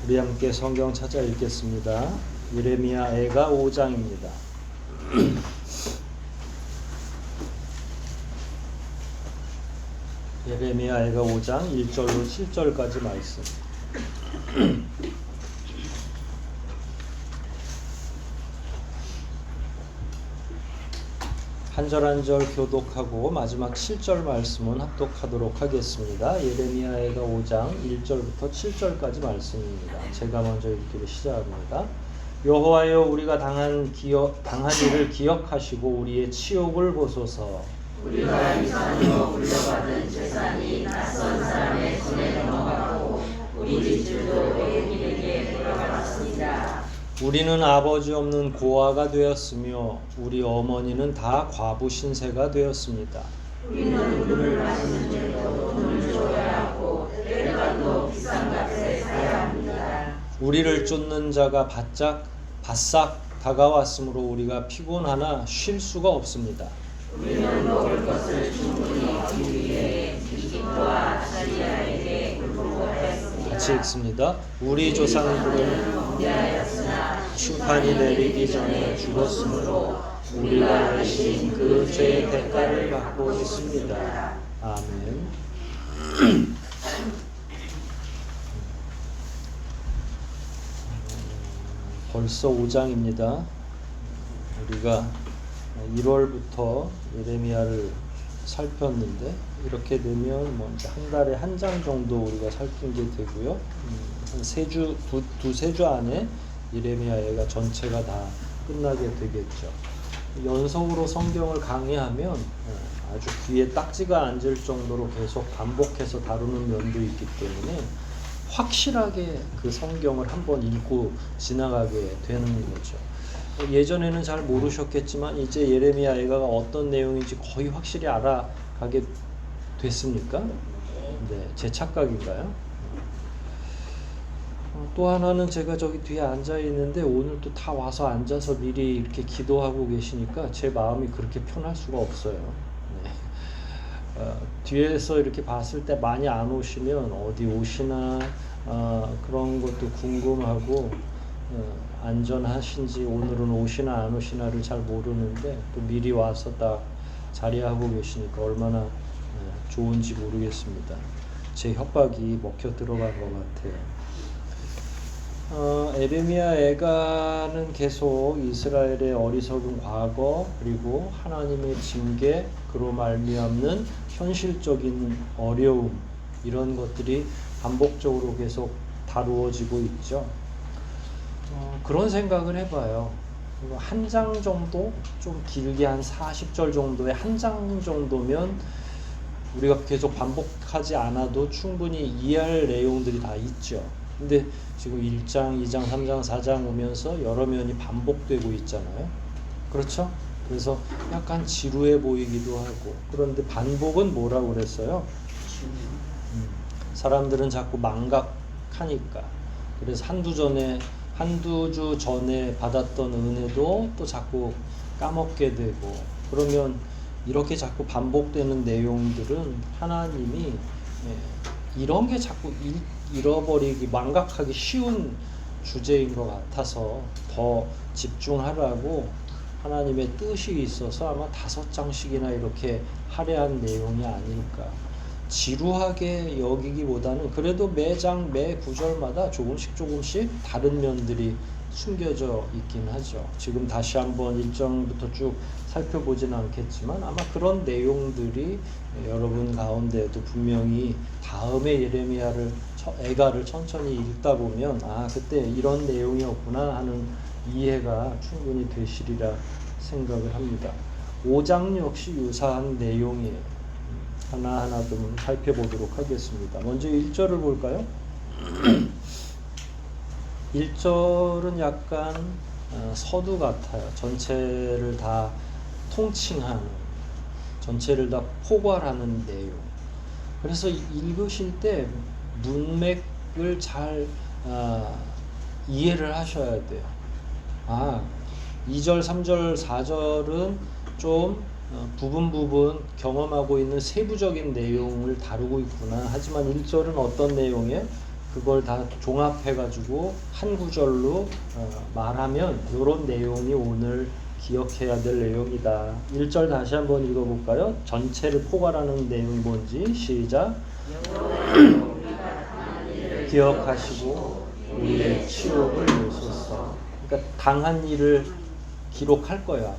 우리 함께 성경 찾아 읽겠습니다. 예레미야 애가 5장입니다. 예레미야 애가 5장 1절로 7절까지 말씀. 한 절 한 절 교독하고 마지막 7절 말씀은 합독하도록 하겠습니다. 예레미야 애가 5장 1절부터 7절까지 말씀입니다. 제가 먼저 읽기를 시작합니다. 여호와여, 우리가 당한 일을 기억하시고 우리의 치욕을 보소서. 우리가 이산으로 물려받은 재산이 낯선 사람의 손에 넘어가고 우리 집들도 외국인에게 돌아갔습니다. 우리는 아버지 없는 고아가 되었으며 우리 어머니는 다 과부 신세가 되었습니다. 우리는 물을 마시는데도 돈을 줘야 하고 때려도 비싼 값에 사야 합니다. 우리를 쫓는 자가 바싹 다가왔으므로 우리가 피곤하나 쉴 수가 없습니다. 우리는 먹을 것을 충분히 얻기 위해 이집트와 아시리아에게 굴복하였습니다. 같이 읽습니다. 우리 조상들은 범죄하였으나 심판이 내리기 전에 죽었으므로 우리가 대신 그 죄의 대가를 받고 있습니다. 아멘. 벌써 5장입니다. 우리가 1월부터 예레미야를 살폈는데 이렇게 되면 뭐 이제 한 달에 한 장 정도 우리가 살핀 게 되고요. 한 두세 주 안에 예레미야가 전체가 다 끝나게 되겠죠. 연속으로 성경을 강의하면 아주 귀에 딱지가 앉을 정도로 계속 반복해서 다루는 면도 있기 때문에 확실하게 그 성경을 한번 읽고 지나가게 되는 거죠. 예전에는 잘 모르셨겠지만 이제 예레미야 애가가 어떤 내용인지 거의 확실히 알아가게 됐습니까? 네, 제 착각인가요? 또 하나는 제가 저기 뒤에 앉아 있는데 오늘 또 다 와서 앉아서 미리 이렇게 기도하고 계시니까 제 마음이 그렇게 편할 수가 없어요. 네. 뒤에서 이렇게 봤을 때 많이 안 오시면 어디 오시나 그런 것도 궁금하고 안전하신지 오늘은 오시나 안 오시나를 잘 모르는데 또 미리 와서 딱 자리하고 계시니까 얼마나 좋은지 모르겠습니다. 제 협박이 먹혀 들어간 것 같아요. 예레미야 애가는 계속 이스라엘의 어리석은 과거 그리고 하나님의 징계 그로 말미암는 현실적인 어려움 이런 것들이 반복적으로 계속 다루어지고 있죠. 그런 생각을 해봐요. 한 장 정도 좀 길게 한 40절 정도의 한 장 정도면 우리가 계속 반복하지 않아도 충분히 이해할 내용들이 다 있죠. 근데 지금 1장, 2장, 3장, 4장 오면서 여러 면이 반복되고 있잖아요. 그렇죠? 그래서 약간 지루해 보이기도 하고. 그런데 반복은 뭐라고 그랬어요? 사람들은 자꾸 망각하니까. 그래서 한두 주 전에 받았던 은혜도 또 자꾸 까먹게 되고. 그러면 이렇게 자꾸 반복되는 내용들은 하나님이 이런 게 자꾸 잃어버리기, 망각하기 쉬운 주제인 것 같아서 더 집중하라고 하나님의 뜻이 있어서 아마 5장씩이나 이렇게 할애한 내용이 아닐까. 지루하게 여기기보다는 그래도 매장 매 구절마다 조금씩 다른 면들이 숨겨져 있긴 하죠. 지금 다시 한번 1장부터 쭉 살펴보지는 않겠지만 아마 그런 내용들이 여러분 가운데도 분명히 다음에 예레미야를 애가를 천천히 읽다 보면 그때 이런 내용이었구나 하는 이해가 충분히 되시리라 생각을 합니다. 5장 역시 유사한 내용이에요. 하나하나 좀 살펴보도록 하겠습니다. 먼저 1절을 볼까요? 1절은 약간 서두 같아요. 전체를 다 통칭하는, 전체를 다 포괄하는 내용. 그래서 읽으실 때 문맥을 잘 이해를 하셔야 돼요. 2절, 3절, 4절은 좀 부분 경험하고 있는 세부적인 내용을 다루고 있구나. 하지만 1절은 어떤 내용이에요? 그걸 다 종합해가지고 한 구절로 말하면 이런 내용이 오늘 기억해야 될 내용이다. 1절 다시 한번 읽어볼까요? 전체를 포괄하는 내용이 뭔지 시작. 기억하시고 우리의 치욕을 내소서. 그러니까 당한 일을 기록할 거야.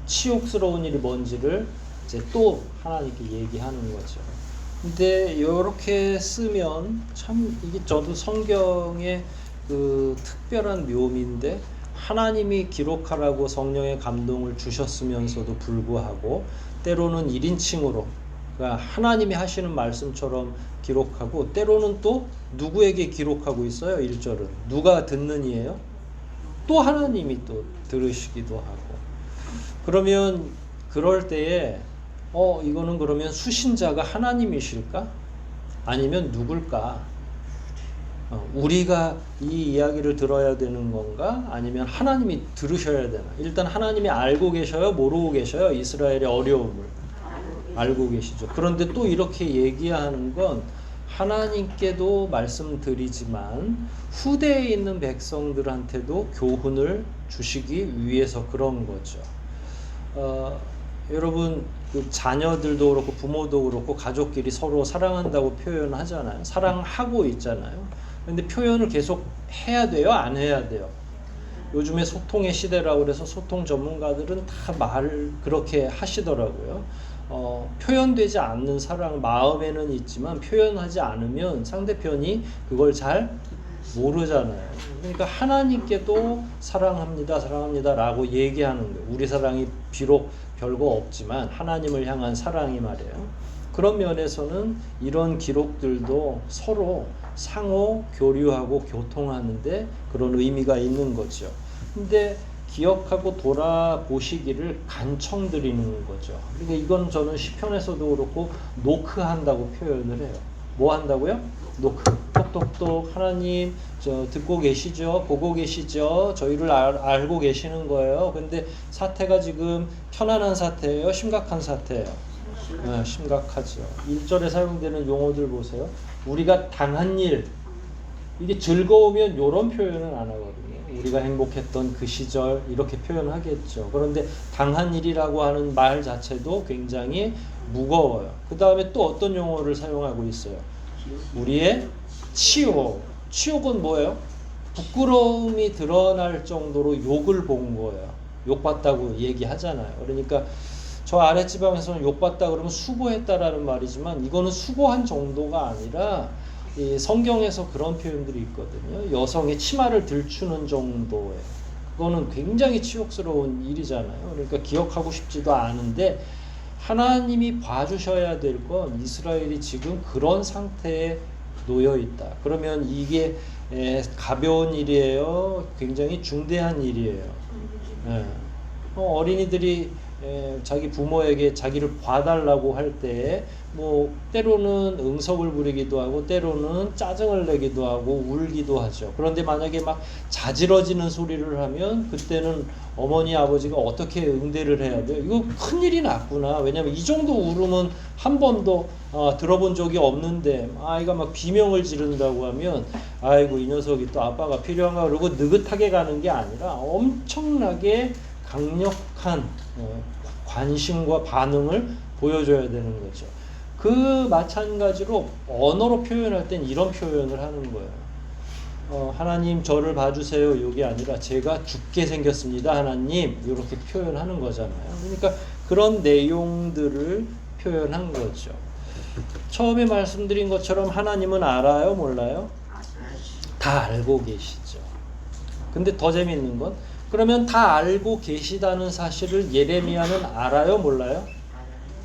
치욕스러운 일이 뭔지를 이제 또 하나님께 얘기하는 거죠. 근데 이렇게 쓰면 참 이게 저도 성경의 그 특별한 묘미인데 하나님이 기록하라고 성령의 감동을 주셨으면서도 불구하고 때로는 1인칭으로 그러니까 하나님이 하시는 말씀처럼 기록하고 때로는 또 누구에게 기록하고 있어요? 1절은 누가 듣는 이에요? 또 하나님이 또 들으시기도 하고 그러면 그럴 때에 이거는 그러면 수신자가 하나님이실까? 아니면 누굴까? 우리가 이 이야기를 들어야 되는 건가? 아니면 하나님이 들으셔야 되나? 일단 하나님이 알고 계셔요? 모르고 계셔요? 이스라엘의 어려움을 알고 계시죠. 그런데 또 이렇게 얘기하는 건 하나님께도 말씀드리지만 후대에 있는 백성들한테도 교훈을 주시기 위해서 그런 거죠. 여러분 그 자녀들도 그렇고 부모도 그렇고 가족끼리 서로 사랑한다고 표현하잖아요. 사랑하고 있잖아요. 근데 표현을 계속 해야 돼요? 안 해야 돼요? 요즘에 소통의 시대라고 그래서 소통 전문가들은 다 말을 그렇게 하시더라고요. 표현되지 않는 사랑 마음에는 있지만 표현하지 않으면 상대편이 그걸 잘 모르잖아요. 그러니까 하나님께도 사랑합니다, 사랑합니다 라고 얘기하는 거예요. 우리 사랑이 비록 별거 없지만 하나님을 향한 사랑이 말이에요. 그런 면에서는 이런 기록들도 서로 상호 교류하고 교통하는데 그런 의미가 있는 거죠. 근데 기억하고 돌아보시기를 간청드리는 거죠. 그러니까 이건 저는 시편에서도 그렇고 노크한다고 표현을 해요. 뭐 한다고요? 노크. 똑똑똑 하나님 저 듣고 계시죠? 보고 계시죠? 저희를 알고 계시는 거예요. 근데 사태가 지금 편안한 사태예요? 심각한 사태예요? 네, 심각하죠. 1절에 사용되는 용어들 보세요. 우리가 당한 일 이게 즐거우면 이런 표현은 안 하거든요. 우리가 행복했던 그 시절 이렇게 표현하겠죠. 그런데 당한 일이라고 하는 말 자체도 굉장히 무거워요. 그 다음에 또 어떤 용어를 사용하고 있어요? 우리의 치욕. 치욕은 뭐예요? 부끄러움이 드러날 정도로 욕을 본 거예요. 욕봤다고 얘기하잖아요. 그러니까 저 아랫지방에서는 욕봤다 그러면 수고했다라는 말이지만 이거는 수고한 정도가 아니라 이 성경에서 그런 표현들이 있거든요. 여성의 치마를 들추는 정도의 그거는 굉장히 치욕스러운 일이잖아요. 그러니까 기억하고 싶지도 않은데 하나님이 봐주셔야 될 건 이스라엘이 지금 그런 상태에 놓여 있다. 그러면 이게 가벼운 일이에요? 굉장히 중대한 일이에요. 어린이들이 자기 부모에게 자기를 봐달라고 할 때 뭐 때로는 응석을 부리기도 하고 때로는 짜증을 내기도 하고 울기도 하죠. 그런데 만약에 막 자지러지는 소리를 하면 그때는 어머니 아버지가 어떻게 응대를 해야 돼요? 이거 큰일이 났구나. 왜냐하면 이 정도 울음은 한 번도 들어본 적이 없는데 아이가 막 비명을 지른다고 하면 아이고 이 녀석이 또 아빠가 필요한가 그러고 느긋하게 가는 게 아니라 엄청나게 강력한 관심과 반응을 보여줘야 되는 거죠. 그 마찬가지로 언어로 표현할 땐 이런 표현을 하는 거예요. 하나님 저를 봐주세요. 이게 아니라 제가 죽게 생겼습니다. 하나님 이렇게 표현하는 거잖아요. 그러니까 그런 내용들을 표현한 거죠. 처음에 말씀드린 것처럼 하나님은 알아요? 몰라요? 다 알고 계시죠. 근데 더 재밌는 건 그러면 다 알고 계시다는 사실을 예레미야는 알아요? 몰라요?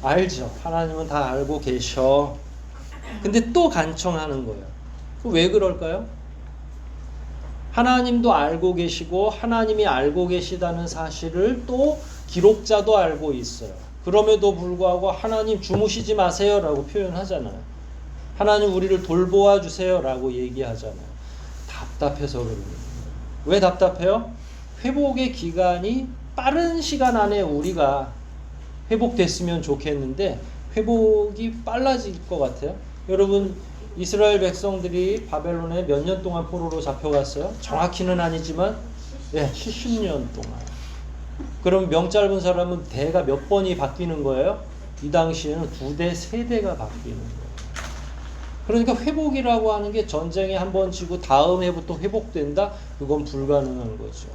알죠. 하나님은 다 알고 계셔. 근데 또 간청하는 거예요. 왜 그럴까요? 하나님도 알고 계시고 하나님이 알고 계시다는 사실을 또 기록자도 알고 있어요. 그럼에도 불구하고 하나님 주무시지 마세요 라고 표현하잖아요. 하나님 우리를 돌보아 주세요 라고 얘기하잖아요. 답답해서 그럽니다. 왜 답답해요? 회복의 기간이 빠른 시간 안에 우리가 회복됐으면 좋겠는데 회복이 빨라질 것 같아요. 여러분 이스라엘 백성들이 바벨론에 몇 년 동안 포로로 잡혀갔어요? 정확히는 아니지만 70년 동안. 그럼 명 짧은 사람은 대가 몇 번이 바뀌는 거예요? 이 당시에는 2대, 3대가 바뀌는 거예요. 그러니까 회복이라고 하는 게 전쟁에 한 번 지고 다음 해부터 회복된다? 그건 불가능한 거죠.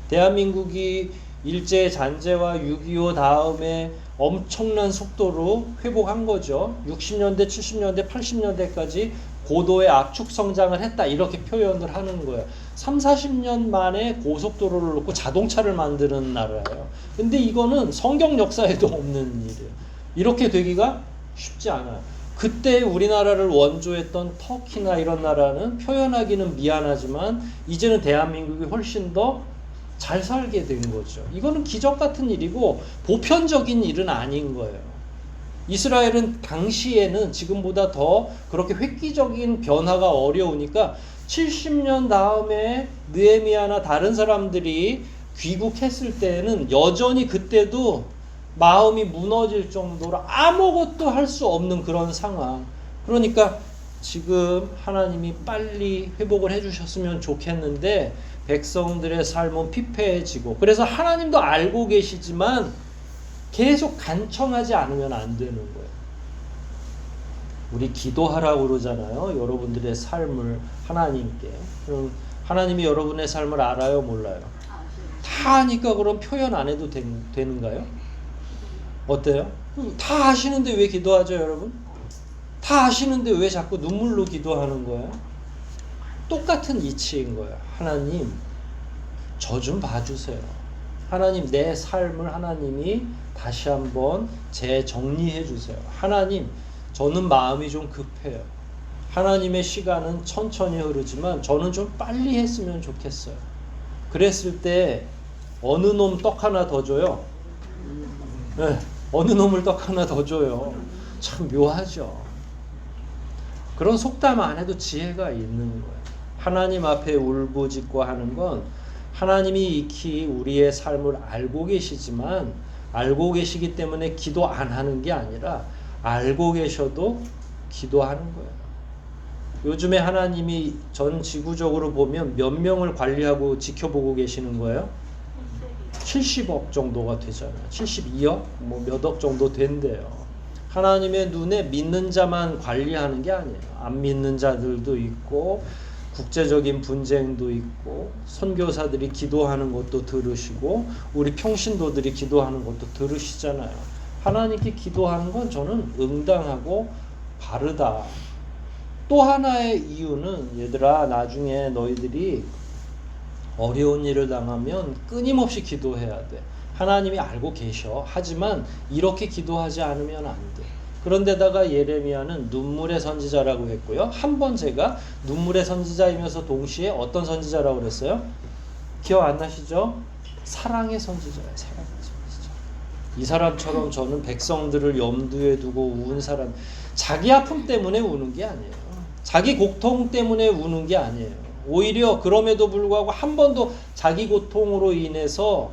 대한민국이 일제 잔재와 6.25 다음에 엄청난 속도로 회복한 거죠. 60년대, 70년대, 80년대까지 고도의 압축 성장을 했다, 이렇게 표현을 하는 거예요. 3, 40년 만에 고속도로를 놓고 자동차를 만드는 나라예요. 근데 이거는 성경 역사에도 없는 일이에요. 이렇게 되기가 쉽지 않아요. 그때 우리나라를 원조했던 터키나 이런 나라는 표현하기는 미안하지만 이제는 대한민국이 훨씬 더 잘 살게 된 거죠. 이거는 기적 같은 일이고 보편적인 일은 아닌 거예요. 이스라엘은 당시에는 지금보다 더 그렇게 획기적인 변화가 어려우니까 70년 다음에 느헤미야나 다른 사람들이 귀국했을 때는 여전히 그때도 마음이 무너질 정도로 아무것도 할 수 없는 그런 상황. 그러니까 지금 하나님이 빨리 회복을 해주셨으면 좋겠는데 백성들의 삶은 피폐해지고, 그래서 하나님도 알고 계시지만 계속 간청하지 않으면 안 되는 거예요. 우리 기도하라고 그러잖아요. 여러분들의 삶을 하나님께. 그럼 하나님이 여러분의 삶을 알아요, 몰라요? 다 아니까 그럼 표현 안 해도 되는가요? 어때요? 다 아시는데 왜 기도하죠, 여러분? 다 아시는데 왜 자꾸 눈물로 기도하는 거예요? 똑같은 이치인 거예요. 하나님, 저 좀 봐주세요. 하나님, 내 삶을 하나님이 다시 한번 재정리해 주세요. 하나님, 저는 마음이 좀 급해요. 하나님의 시간은 천천히 흐르지만 저는 좀 빨리 했으면 좋겠어요. 그랬을 때 어느 놈 떡 하나 더 줘요? 네, 어느 놈을 떡 하나 더 줘요? 참 묘하죠. 그런 속담 안 해도 지혜가 있는 거예요. 하나님 앞에 울부짖고 하는 건 하나님이 익히 우리의 삶을 알고 계시지만, 알고 계시기 때문에 기도 안 하는 게 아니라 알고 계셔도 기도하는 거예요. 요즘에 하나님이 전 지구적으로 보면 몇 명을 관리하고 지켜보고 계시는 거예요? 70억 정도가 되잖아요. 72억? 뭐 몇 억 정도 된대요. 하나님의 눈에 믿는 자만 관리하는 게 아니에요. 안 믿는 자들도 있고 국제적인 분쟁도 있고 선교사들이 기도하는 것도 들으시고 우리 평신도들이 기도하는 것도 들으시잖아요. 하나님께 기도하는 건 저는 응당하고 바르다. 또 하나의 이유는, 얘들아, 나중에 너희들이 어려운 일을 당하면 끊임없이 기도해야 돼. 하나님이 알고 계셔. 하지만 이렇게 기도하지 않으면 안 돼. 그런데다가 예레미야는 눈물의 선지자라고 했고요. 한 번 제가 눈물의 선지자이면서 동시에 어떤 선지자라고 그랬어요? 기억 안 나시죠? 사랑의 선지자예요. 사랑의 선지자. 이 사람처럼 저는 백성들을 염두에 두고 운 사람, 자기 아픔 때문에 우는 게 아니에요. 자기 고통 때문에 우는 게 아니에요. 오히려 그럼에도 불구하고 한 번도 자기 고통으로 인해서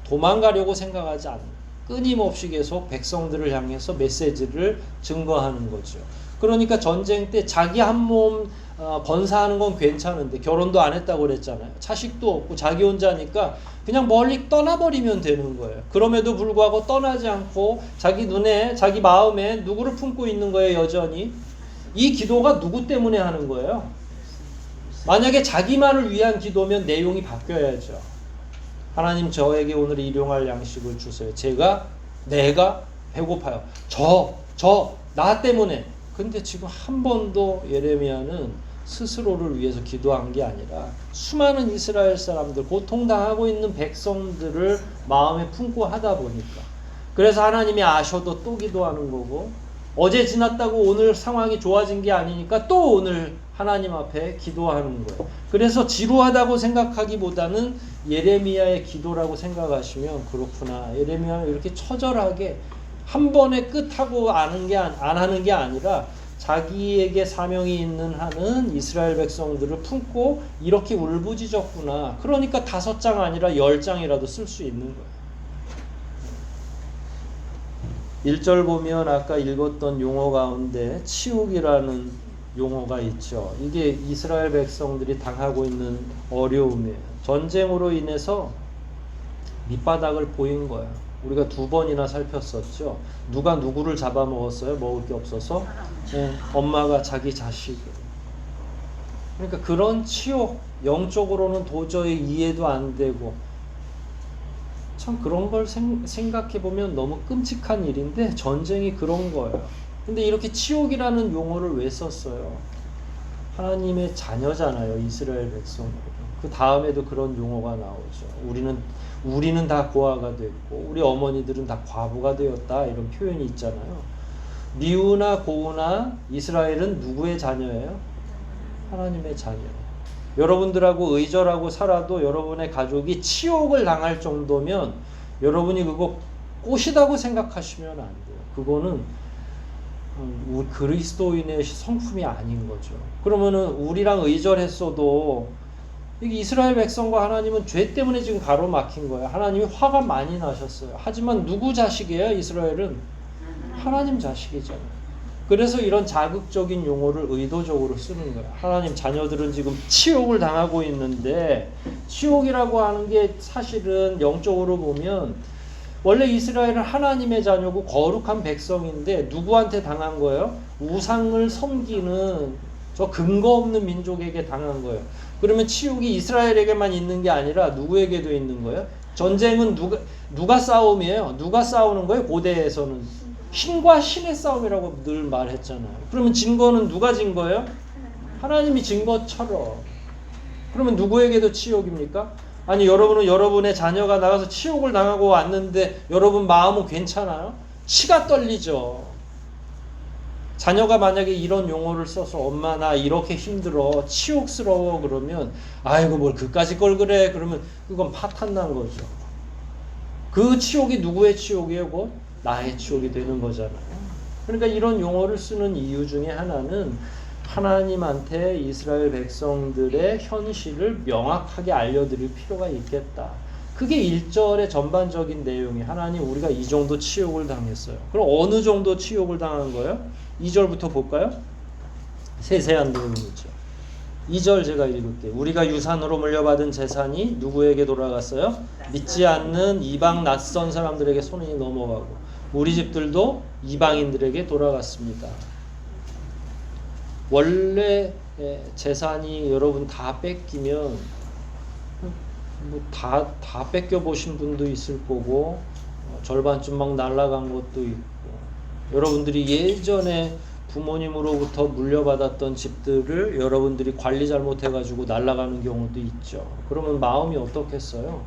도망가려고 생각하지 않는, 끊임없이 계속 백성들을 향해서 메시지를 증거하는 거죠. 그러니까 전쟁 때 자기 한 몸 번사하는 건 괜찮은데, 결혼도 안 했다고 그랬잖아요. 자식도 없고 자기 혼자니까 그냥 멀리 떠나버리면 되는 거예요. 그럼에도 불구하고 떠나지 않고 자기 눈에, 자기 마음에 누구를 품고 있는 거예요, 여전히. 이 기도가 누구 때문에 하는 거예요? 만약에 자기만을 위한 기도면 내용이 바뀌어야죠. 하나님, 저에게 오늘 일용할 양식을 주세요. 내가 배고파요. 나 때문에. 근데 지금 한 번도 예레미야는 스스로를 위해서 기도한 게 아니라 수많은 이스라엘 사람들, 고통당하고 있는 백성들을 마음에 품고 하다 보니까, 그래서 하나님이 아셔도 또 기도하는 거고, 어제 지났다고 오늘 상황이 좋아진 게 아니니까 또 오늘 하나님 앞에 기도하는 거예요. 그래서 지루하다고 생각하기보다는 예레미야의 기도라고 생각하시면, 그렇구나, 예레미야는 이렇게 처절하게 한 번에 끝하고 안 하는 게 아니라 자기에게 사명이 있는 한은 이스라엘 백성들을 품고 이렇게 울부짖었구나. 그러니까 5장 아니라 10장이라도 쓸 수 있는 거예요. 1절 보면 아까 읽었던 용어 가운데 치욱이라는 용어가 있죠. 이게 이스라엘 백성들이 당하고 있는 어려움이에요. 전쟁으로 인해서 밑바닥을 보인 거예요. 우리가 2번이나 살폈었죠. 누가 누구를 잡아먹었어요? 먹을 게 없어서? 엄마가 자기 자식을. 그러니까 그런 치욕, 영적으로는 도저히 이해도 안 되고, 참 그런 걸 생각해 보면 너무 끔찍한 일인데 전쟁이 그런 거예요. 근데 이렇게 치욕이라는 용어를 왜 썼어요? 하나님의 자녀잖아요, 이스라엘 백성들. 그 다음에도 그런 용어가 나오죠. 우리는 다 고아가 됐고 우리 어머니들은 다 과부가 되었다, 이런 표현이 있잖아요. 미우나 고우나 이스라엘은 누구의 자녀예요? 하나님의 자녀예요. 여러분들하고 의절하고 살아도 여러분의 가족이 치욕을 당할 정도면 여러분이 그거 꽃이라고 생각하시면 안 돼요. 그거는 그리스도인의 성품이 아닌 거죠. 그러면은 우리랑 의절했어도 이게 이스라엘 백성과 하나님은 죄 때문에 지금 가로막힌 거예요. 하나님이 화가 많이 나셨어요. 하지만 누구 자식이에요? 이스라엘은 하나님 자식이잖아요. 그래서 이런 자극적인 용어를 의도적으로 쓰는 거예요. 하나님 자녀들은 지금 치욕을 당하고 있는데, 치욕이라고 하는 게 사실은 영적으로 보면 원래 이스라엘은 하나님의 자녀고 거룩한 백성인데 누구한테 당한 거예요? 우상을 섬기는 저 근거 없는 민족에게 당한 거예요. 그러면 치욕이 이스라엘에게만 있는 게 아니라 누구에게도 있는 거예요? 전쟁은 누가 싸움이에요? 누가 싸우는 거예요? 고대에서는 신과 신의 싸움이라고 늘 말했잖아요. 그러면 진 거는 누가 진 거예요? 하나님이 진 것처럼. 그러면 누구에게도 치욕입니까? 아니, 여러분은 여러분의 자녀가 나가서 치욕을 당하고 왔는데 여러분 마음은 괜찮아요? 치가 떨리죠. 자녀가 만약에 이런 용어를 써서 엄마 나 이렇게 힘들어, 치욕스러워, 그러면 아이고 뭘 그까짓 걸 그래, 그러면 그건 파탄 난 거죠. 그 치욕이 누구의 치욕이에요? 곧 나의 치욕이 되는 거잖아요. 그러니까 이런 용어를 쓰는 이유 중에 하나는 하나님한테 이스라엘 백성들의 현실을 명확하게 알려드릴 필요가 있겠다. 그게 1절의 전반적인 내용이, 하나님 우리가 이 정도 치욕을 당했어요. 그럼 어느 정도 치욕을 당한 거예요? 2절부터 볼까요? 세세한 내용이죠. 2절 제가 읽을게요. 우리가 유산으로 물려받은 재산이 누구에게 돌아갔어요? 믿지 않는 이방 낯선 사람들에게 손이 넘어가고 우리 집들도 이방인들에게 돌아갔습니다. 원래 재산이 여러분 다 뺏기면 다 뺏겨 보신 분도 있을 거고 절반쯤 막 날아간 것도 있고, 여러분들이 예전에 부모님으로부터 물려받았던 집들을 여러분들이 관리 잘못해가지고 날아가는 경우도 있죠. 그러면 마음이 어떻겠어요?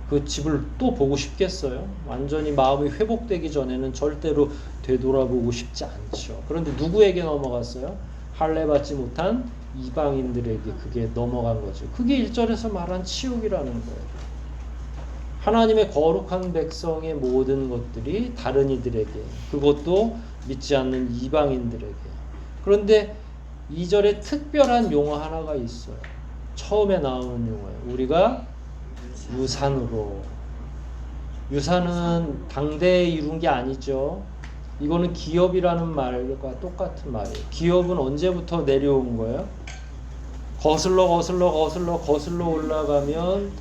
그 집을 또 보고 싶겠어요? 완전히 마음이 회복되기 전에는 절대로 되돌아보고 싶지 않죠. 그런데 누구에게 넘어갔어요? 할례받지 못한 이방인들에게 그게 넘어간 거죠. 그게 1절에서 말한 치욕이라는 거예요. 하나님의 거룩한 백성의 모든 것들이 다른 이들에게, 그것도 믿지 않는 이방인들에게. 그런데 2절에 특별한 용어 하나가 있어요. 처음에 나오는 용어예요. 우리가 유산으로. 유산은 당대에 이룬 게 아니죠. 이거는 기업이라는 말과 똑같은 말이에요. 기업은 언제부터 내려온 거예요? 거슬러 올라가면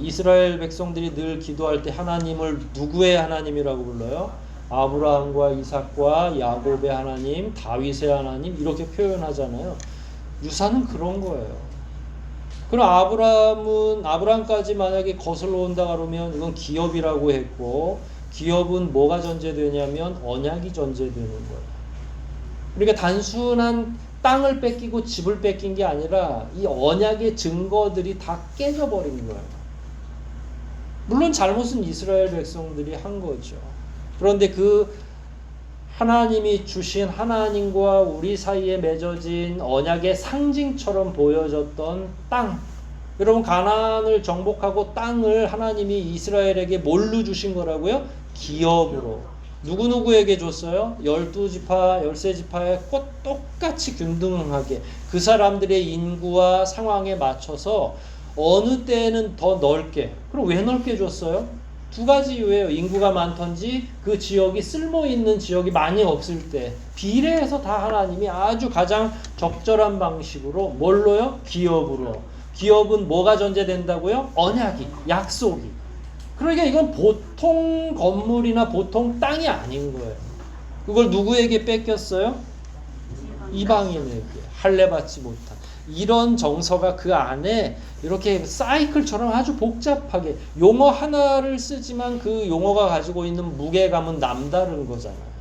이스라엘 백성들이 늘 기도할 때 하나님을 누구의 하나님이라고 불러요? 아브라함과 이삭과 야곱의 하나님, 다윗의 하나님, 이렇게 표현하잖아요. 유산은 그런 거예요. 그럼 아브라함까지 만약에 거슬러 온다 그러면 이건 기업이라고 했고, 기업은 뭐가 전제되냐면 언약이 전제되는 거예요. 그러니까 단순한 땅을 뺏기고 집을 뺏긴 게 아니라 이 언약의 증거들이 다 깨져버린 거예요. 물론 잘못은 이스라엘 백성들이 한 거죠. 그런데 그 하나님이 주신, 하나님과 우리 사이에 맺어진 언약의 상징처럼 보여졌던 땅, 여러분 가나안을 정복하고 땅을 하나님이 이스라엘에게 뭘로 주신 거라고요? 기업으로. 누구누구에게 줬어요? 12지파, 13지파에 똑같이 균등하게 그 사람들의 인구와 상황에 맞춰서 어느 때에는 더 넓게. 그럼 왜 넓게 줬어요? 두 가지 이유예요. 인구가 많던지 그 지역이 쓸모 있는 지역이 많이 없을 때 비례해서 다 하나님이 아주 가장 적절한 방식으로 뭘로요? 기업으로. 기업은 뭐가 전제된다고요? 언약이, 약속이. 그러니까 이건 보통 건물이나 보통 땅이 아닌 거예요. 그걸 누구에게 뺏겼어요? 이방인에게. 할례받지 못한. 이런 정서가 그 안에 이렇게 사이클처럼 아주 복잡하게 용어 하나를 쓰지만 그 용어가 가지고 있는 무게감은 남다른 거잖아요.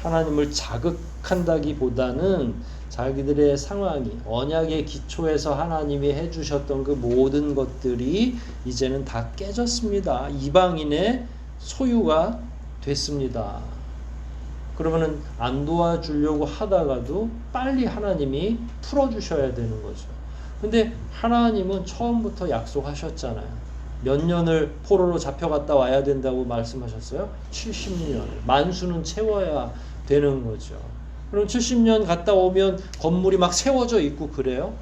하나님을 자극한다기보다는 자기들의 상황이 언약의 기초에서 하나님이 해주셨던 그 모든 것들이 이제는 다 깨졌습니다. 이방인의 소유가 됐습니다. 그러면은 안 도와주려고 하다가도 빨리 하나님이 풀어주셔야 되는 거죠. 근데 하나님은 처음부터 약속하셨잖아요. 몇 년을 포로로 잡혀갔다 와야 된다고 말씀하셨어요? 70년. 만수는 채워야 되는 거죠. 그럼 70년 갔다 오면 건물이 막 세워져 있고 그래요?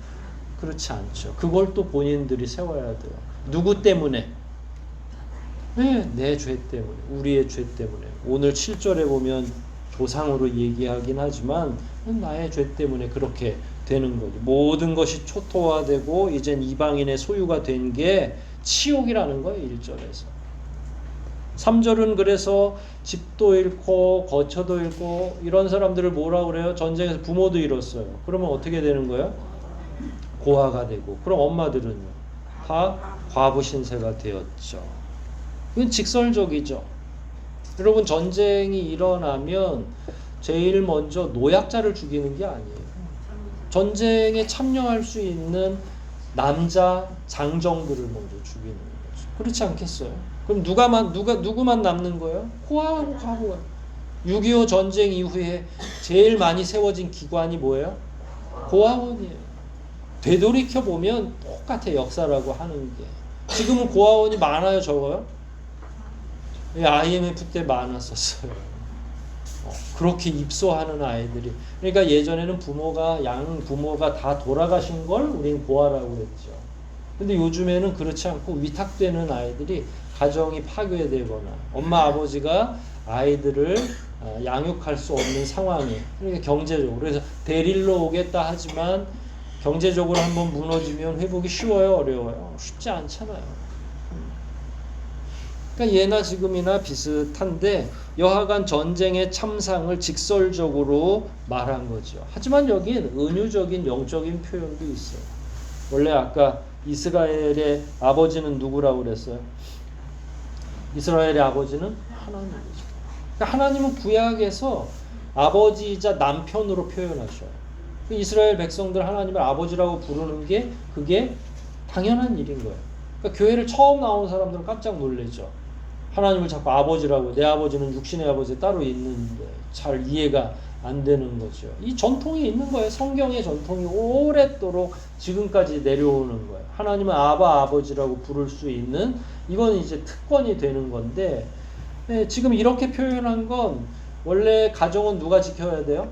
그렇지 않죠. 그걸 또 본인들이 세워야 돼요. 누구 때문에? 네, 내 죄 때문에. 우리의 죄 때문에. 오늘 7절에 보면 조상으로 얘기하긴 하지만 나의 죄 때문에 그렇게 되는 거죠. 모든 것이 초토화되고 이젠 이방인의 소유가 된 게 치욕이라는 거예요. 1절에서. 3절은 그래서 집도 잃고 거처도 잃고 이런 사람들을 뭐라 그래요? 전쟁에서 부모도 잃었어요. 그러면 어떻게 되는 거예요? 고아가 되고. 그럼 엄마들은요? 다 과부 신세가 되었죠. 이건 직설적이죠. 여러분 전쟁이 일어나면 제일 먼저 노약자를 죽이는 게 아니에요. 전쟁에 참여할 수 있는 남자 장정들을 먼저 죽이는 거죠. 그렇지 않겠어요? 그럼 누구만 남는 거예요? 고아하고 과부가. 6.25 전쟁 이후에 제일 많이 세워진 기관이 뭐예요? 고아원이에요. 되돌이켜 보면 똑같아 역사라고 하는 게. 지금은 고아원이 많아요, 적어요? IMF 때 많았었어요. 그렇게 입소하는 아이들이. 그러니까 예전에는 양 부모가 다 돌아가신 걸 우린 고아라고 했죠. 근데 요즘에는 그렇지 않고 위탁되는 아이들이 가정이 파괴되거나 엄마 아버지가 아이들을 양육할 수 없는 상황에, 그러니까 경제적으로. 그래서 데리러 오겠다 하지만 경제적으로 한번 무너지면 회복이 쉬워요, 어려워요? 쉽지 않잖아요. 그러니까 예나 지금이나 비슷한데 여하간 전쟁의 참상을 직설적으로 말한 거죠. 하지만 여기엔 은유적인 영적인 표현도 있어요. 원래 아까 이스라엘의 아버지는 누구라고 그랬어요? 이스라엘의 아버지는 하나님이죠. 그러니까 하나님은 구약에서 아버지이자 남편으로 표현하셔요. 이스라엘 백성들 하나님을 아버지라고 부르는 게 그게 당연한 일인 거예요. 그러니까 교회를 처음 나온 사람들은 깜짝 놀라죠. 하나님을 자꾸 아버지라고, 내 아버지는 육신의 아버지 따로 있는데 잘 이해가 안 되는 거죠. 이 전통이 있는 거예요. 성경의 전통이 오랫도록 지금까지 내려오는 거예요. 하나님은 아버지라고 부를 수 있는, 이건 이제 특권이 되는 건데, 네, 지금 이렇게 표현한 건 원래 가정은 누가 지켜야 돼요?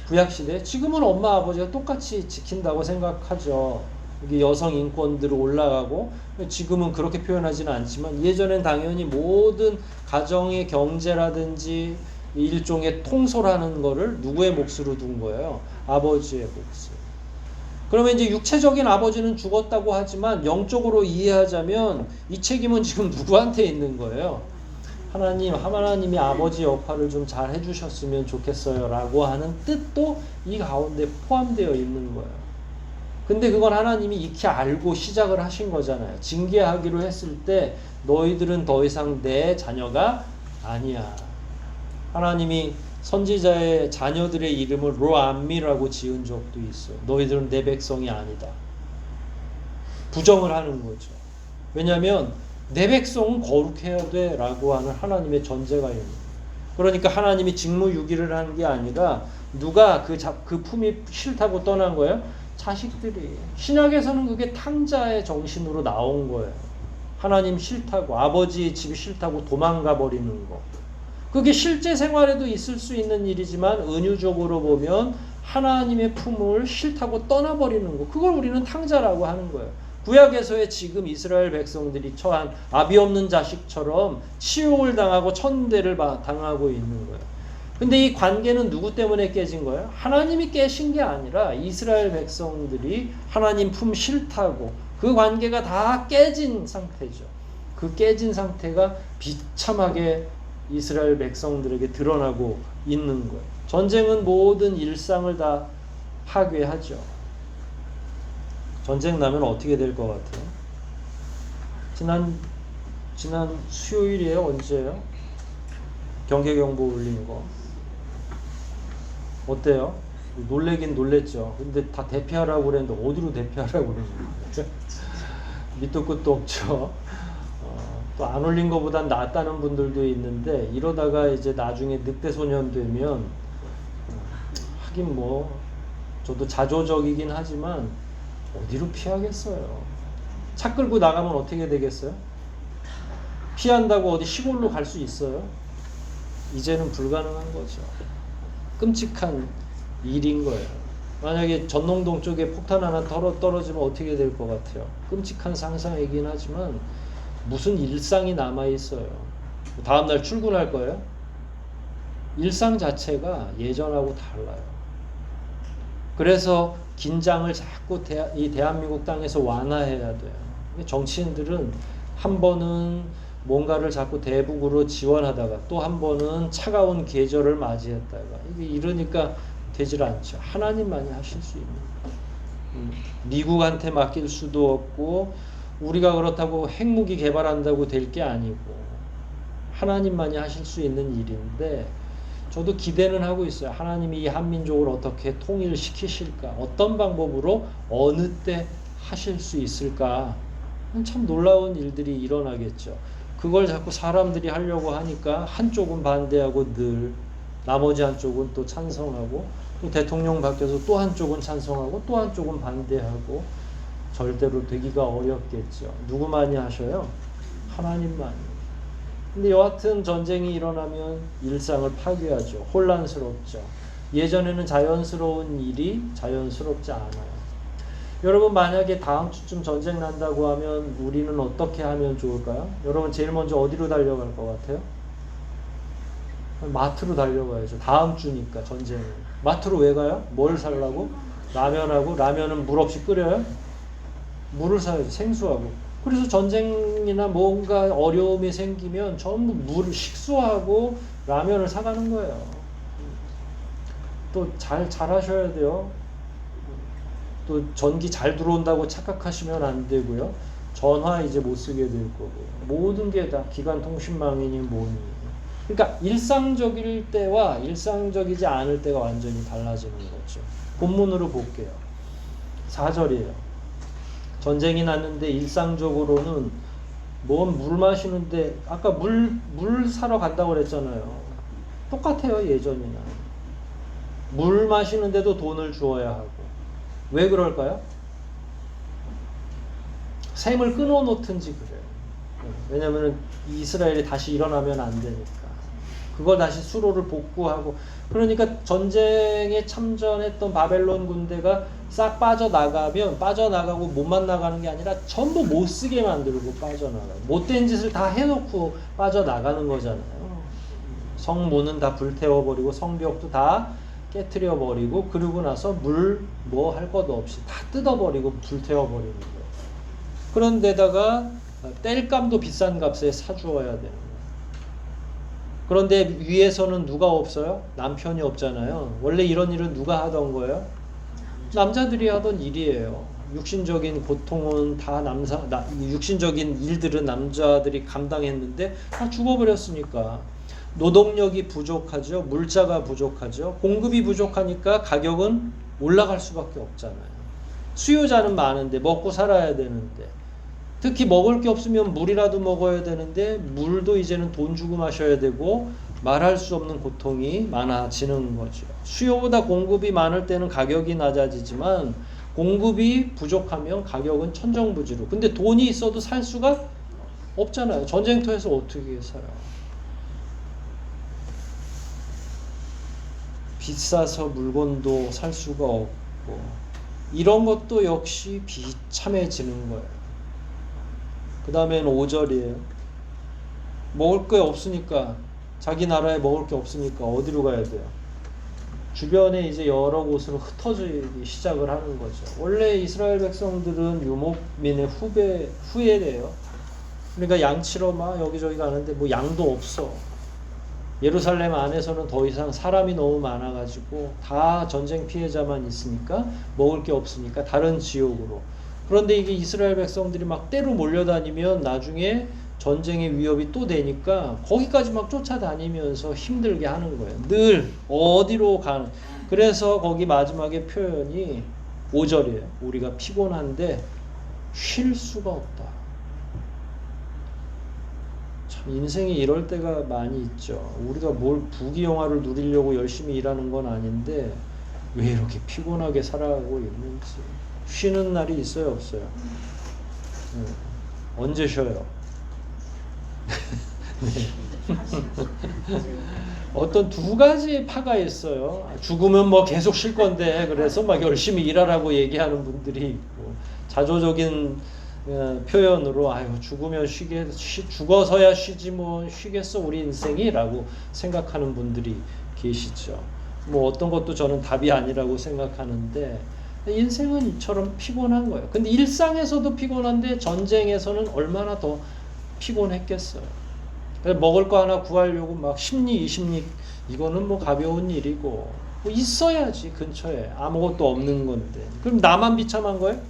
구약시대. 지금은 엄마 아버지가 똑같이 지킨다고 생각하죠. 이게 여성 인권들이 올라가고, 지금은 그렇게 표현하지는 않지만 예전엔 당연히 모든 가정의 경제라든지 일종의 통솔하는 거를 누구의 몫으로 둔 거예요? 아버지의 몫을. 그러면 이제 육체적인 아버지는 죽었다고 하지만 영적으로 이해하자면 이 책임은 지금 누구한테 있는 거예요? 하나님이 아버지 역할을 좀 잘 해주셨으면 좋겠어요 라고 하는 뜻도 이 가운데 포함되어 있는 거예요. 근데 그건 하나님이 익히 알고 시작을 하신 거잖아요. 징계하기로 했을 때 너희들은 더 이상 내 자녀가 아니야. 하나님이 선지자의 자녀들의 이름을 로암미라고 지은 적도 있어요. 너희들은 내 백성이 아니다. 부정을 하는 거죠. 왜냐하면 내 백성은 거룩해야 돼 라고 하는 하나님의 전제가 있는 거예요. 그러니까 하나님이 직무유기를 하는 게 아니라 누가 그 품이 싫다고 떠난 거예요? 자식들이. 신약에서는 그게 탕자의 정신으로 나온 거예요. 하나님 싫다고, 아버지 집 싫다고 도망가 버리는 거. 그게 실제 생활에도 있을 수 있는 일이지만 은유적으로 보면 하나님의 품을 싫다고 떠나버리는 거. 그걸 우리는 탕자라고 하는 거예요. 구약에서의 지금 이스라엘 백성들이 처한 아비 없는 자식처럼 치욕을 당하고 천대를 당하고 있는 거예요. 근데 이 관계는 누구 때문에 깨진 거예요? 하나님이 깨신 게 아니라 이스라엘 백성들이 하나님 품 싫다고 그 관계가 다 깨진 상태죠. 그 깨진 상태가 비참하게 이스라엘 백성들에게 드러나고 있는 거예요. 전쟁은 모든 일상을 다 파괴하죠. 전쟁 나면 어떻게 될 것 같아요? 지난 수요일이에요? 언제예요? 경계경보 울린 거. 어때요? 놀래긴 놀랬죠. 근데 다 대피하라고 그랬는데 어디로 대피하라고 그러는지 밑도 끝도 없죠. 또 안 올린 것보단 낫다는 분들도 있는데 이러다가 이제 나중에 늑대소년 되면 하긴 뭐 저도 자조적이긴 하지만 어디로 피하겠어요. 차 끌고 나가면 어떻게 되겠어요? 피한다고 어디 시골로 갈 수 있어요? 이제는 불가능한 거죠. 끔찍한 일인 거예요. 만약에 전농동 쪽에 폭탄 하나 떨어지면 어떻게 될 것 같아요? 끔찍한 상상이긴 하지만 무슨 일상이 남아있어요. 다음날 출근할 거예요? 일상 자체가 예전하고 달라요. 그래서 긴장을 자꾸 이 대한민국 땅에서 완화해야 돼요. 정치인들은 한 번은 뭔가를 자꾸 대북으로 지원하다가 또 한 번은 차가운 계절을 맞이했다가 이러니까 되질 않죠. 하나님만이 하실 수 있는 미국한테 맡길 수도 없고 우리가 그렇다고 핵무기 개발한다고 될 게 아니고 하나님만이 하실 수 있는 일인데 저도 기대는 하고 있어요. 하나님이 이 한민족을 어떻게 통일시키실까? 어떤 방법으로 어느 때 하실 수 있을까? 참 놀라운 일들이 일어나겠죠. 그걸 자꾸 사람들이 하려고 하니까 한쪽은 반대하고 늘 나머지 한쪽은 또 찬성하고 또 대통령 바뀌어서 또 한쪽은 찬성하고 또 한쪽은 반대하고 절대로 되기가 어렵겠죠. 누구만이 하셔요? 하나님만이. 근데 여하튼 전쟁이 일어나면 일상을 파괴하죠. 혼란스럽죠. 예전에는 자연스러운 일이 자연스럽지 않아요. 여러분 만약에 다음 주쯤 전쟁 난다고 하면 우리는 어떻게 하면 좋을까요? 여러분 제일 먼저 어디로 달려갈 것 같아요? 마트로 달려가야죠. 다음 주니까 전쟁은. 마트로 왜 가요? 뭘 사려고? 라면하고 라면은 물 없이 끓여요? 물을 사야죠. 생수하고. 그래서 전쟁이나 뭔가 어려움이 생기면 전부 물을 식수하고 라면을 사가는 거예요. 또 잘 하셔야 돼요. 또 전기 잘 들어온다고 착각하시면 안 되고요. 전화 이제 못 쓰게 될 거고. 모든 게 다 기간통신망이니 뭐니. 그러니까 일상적일 때와 일상적이지 않을 때가 완전히 달라지는 거죠. 본문으로 볼게요. 4절이에요. 전쟁이 났는데 일상적으로는 뭔 물 마시는데 아까 물 사러 간다고 그랬잖아요. 똑같아요. 예전이나. 물 마시는데도 돈을 주어야 하고. 왜 그럴까요? 샘을 끊어놓든지 그래요. 왜냐하면 이스라엘이 다시 일어나면 안 되니까. 그걸 다시 수로를 복구하고. 그러니까 전쟁에 참전했던 바벨론 군대가 싹 빠져나가고 못만 나가는 게 아니라 전부 못 쓰게 만들고 빠져나가요. 못된 짓을 다 해놓고 빠져나가는 거잖아요. 성문은 다 불태워버리고 성벽도 다 깨트려버리고 그러고 나서 물 뭐 할 것도 없이 다 뜯어버리고 불태워버리는 거예요. 그런데다가 땔감도 비싼 값에 사주어야 되는 거예요. 그런데 위에서는 누가 없어요? 남편이 없잖아요. 원래 이런 일은 누가 하던 거예요? 남자들이 하던 일이에요. 육신적인 고통은 다 육신적인 일들은 남자들이 감당했는데 다 죽어버렸으니까 노동력이 부족하죠. 물자가 부족하죠. 공급이 부족하니까 가격은 올라갈 수밖에 없잖아요. 수요자는 많은데 먹고 살아야 되는데 특히 먹을 게 없으면 물이라도 먹어야 되는데 물도 이제는 돈 주고 마셔야 되고 말할 수 없는 고통이 많아지는 거죠. 수요보다 공급이 많을 때는 가격이 낮아지지만 공급이 부족하면 가격은 천정부지로. 근데 돈이 있어도 살 수가 없잖아요. 전쟁터에서 어떻게 사요? 비싸서 물건도 살 수가 없고 이런 것도 역시 비참해지는 거예요. 그 다음에는 5절이에요. 먹을 게 없으니까, 자기 나라에 먹을 게 없으니까 어디로 가야 돼요? 주변에 이제 여러 곳으로 흩어지기 시작을 하는 거죠. 원래 이스라엘 백성들은 유목민의 후예래요. 그러니까 양치러 막 여기저기 가는데 뭐 양도 없어. 예루살렘 안에서는 더 이상 사람이 너무 많아가지고 다 전쟁 피해자만 있으니까 먹을 게 없으니까 다른 지역으로. 그런데 이게 이스라엘 백성들이 막 때로 몰려다니면 나중에 전쟁의 위협이 또 되니까 거기까지 막 쫓아다니면서 힘들게 하는 거예요. 늘 어디로 가는. 그래서 거기 마지막에 표현이 5절이에요. 우리가 피곤한데 쉴 수가 없다. 참 인생이 이럴 때가 많이 있죠. 우리가 뭘 부귀영화를 누리려고 열심히 일하는 건 아닌데 왜 이렇게 피곤하게 살아가고 있는지. 쉬는 날이 있어요, 없어요? 언제 쉬어요? 네. 어떤 두 가지 파가 있어요. 죽으면 뭐 계속 쉴 건데 그래서 막 열심히 일하라고 얘기하는 분들이 있고, 자조적인 표현으로 아유 죽으면 죽어서야 쉬지 뭐 쉬겠어 우리 인생이라고 생각하는 분들이 계시죠. 뭐 어떤 것도 저는 답이 아니라고 생각하는데 인생은 이처럼 피곤한 거예요. 근데 일상에서도 피곤한데 전쟁에서는 얼마나 더 피곤했겠어요. 먹을 거 하나 구하려고 막 10리 20리 이거는 뭐 가벼운 일이고 뭐 있어야지 근처에 아무것도 없는 건데 그럼 나만 비참한 거예요?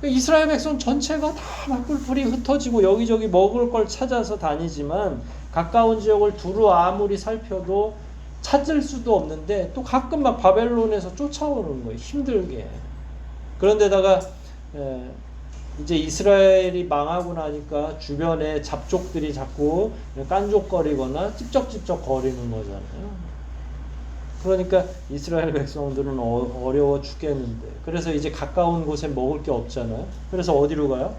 이스라엘 백성 전체가 다 막 뿔뿔이 흩어지고 여기저기 먹을 걸 찾아서 다니지만 가까운 지역을 두루 아무리 살펴도 찾을 수도 없는데 또 가끔 막 바벨론에서 쫓아오는 거예요. 힘들게. 그런데다가 이제 이스라엘이 망하고 나니까 주변에 잡족들이 자꾸 깐족거리거나 찝쩍찝쩍 거리는 거잖아요. 그러니까 이스라엘 백성들은 어려워 죽겠는데 그래서 이제 가까운 곳에 먹을 게 없잖아요. 그래서 어디로 가요?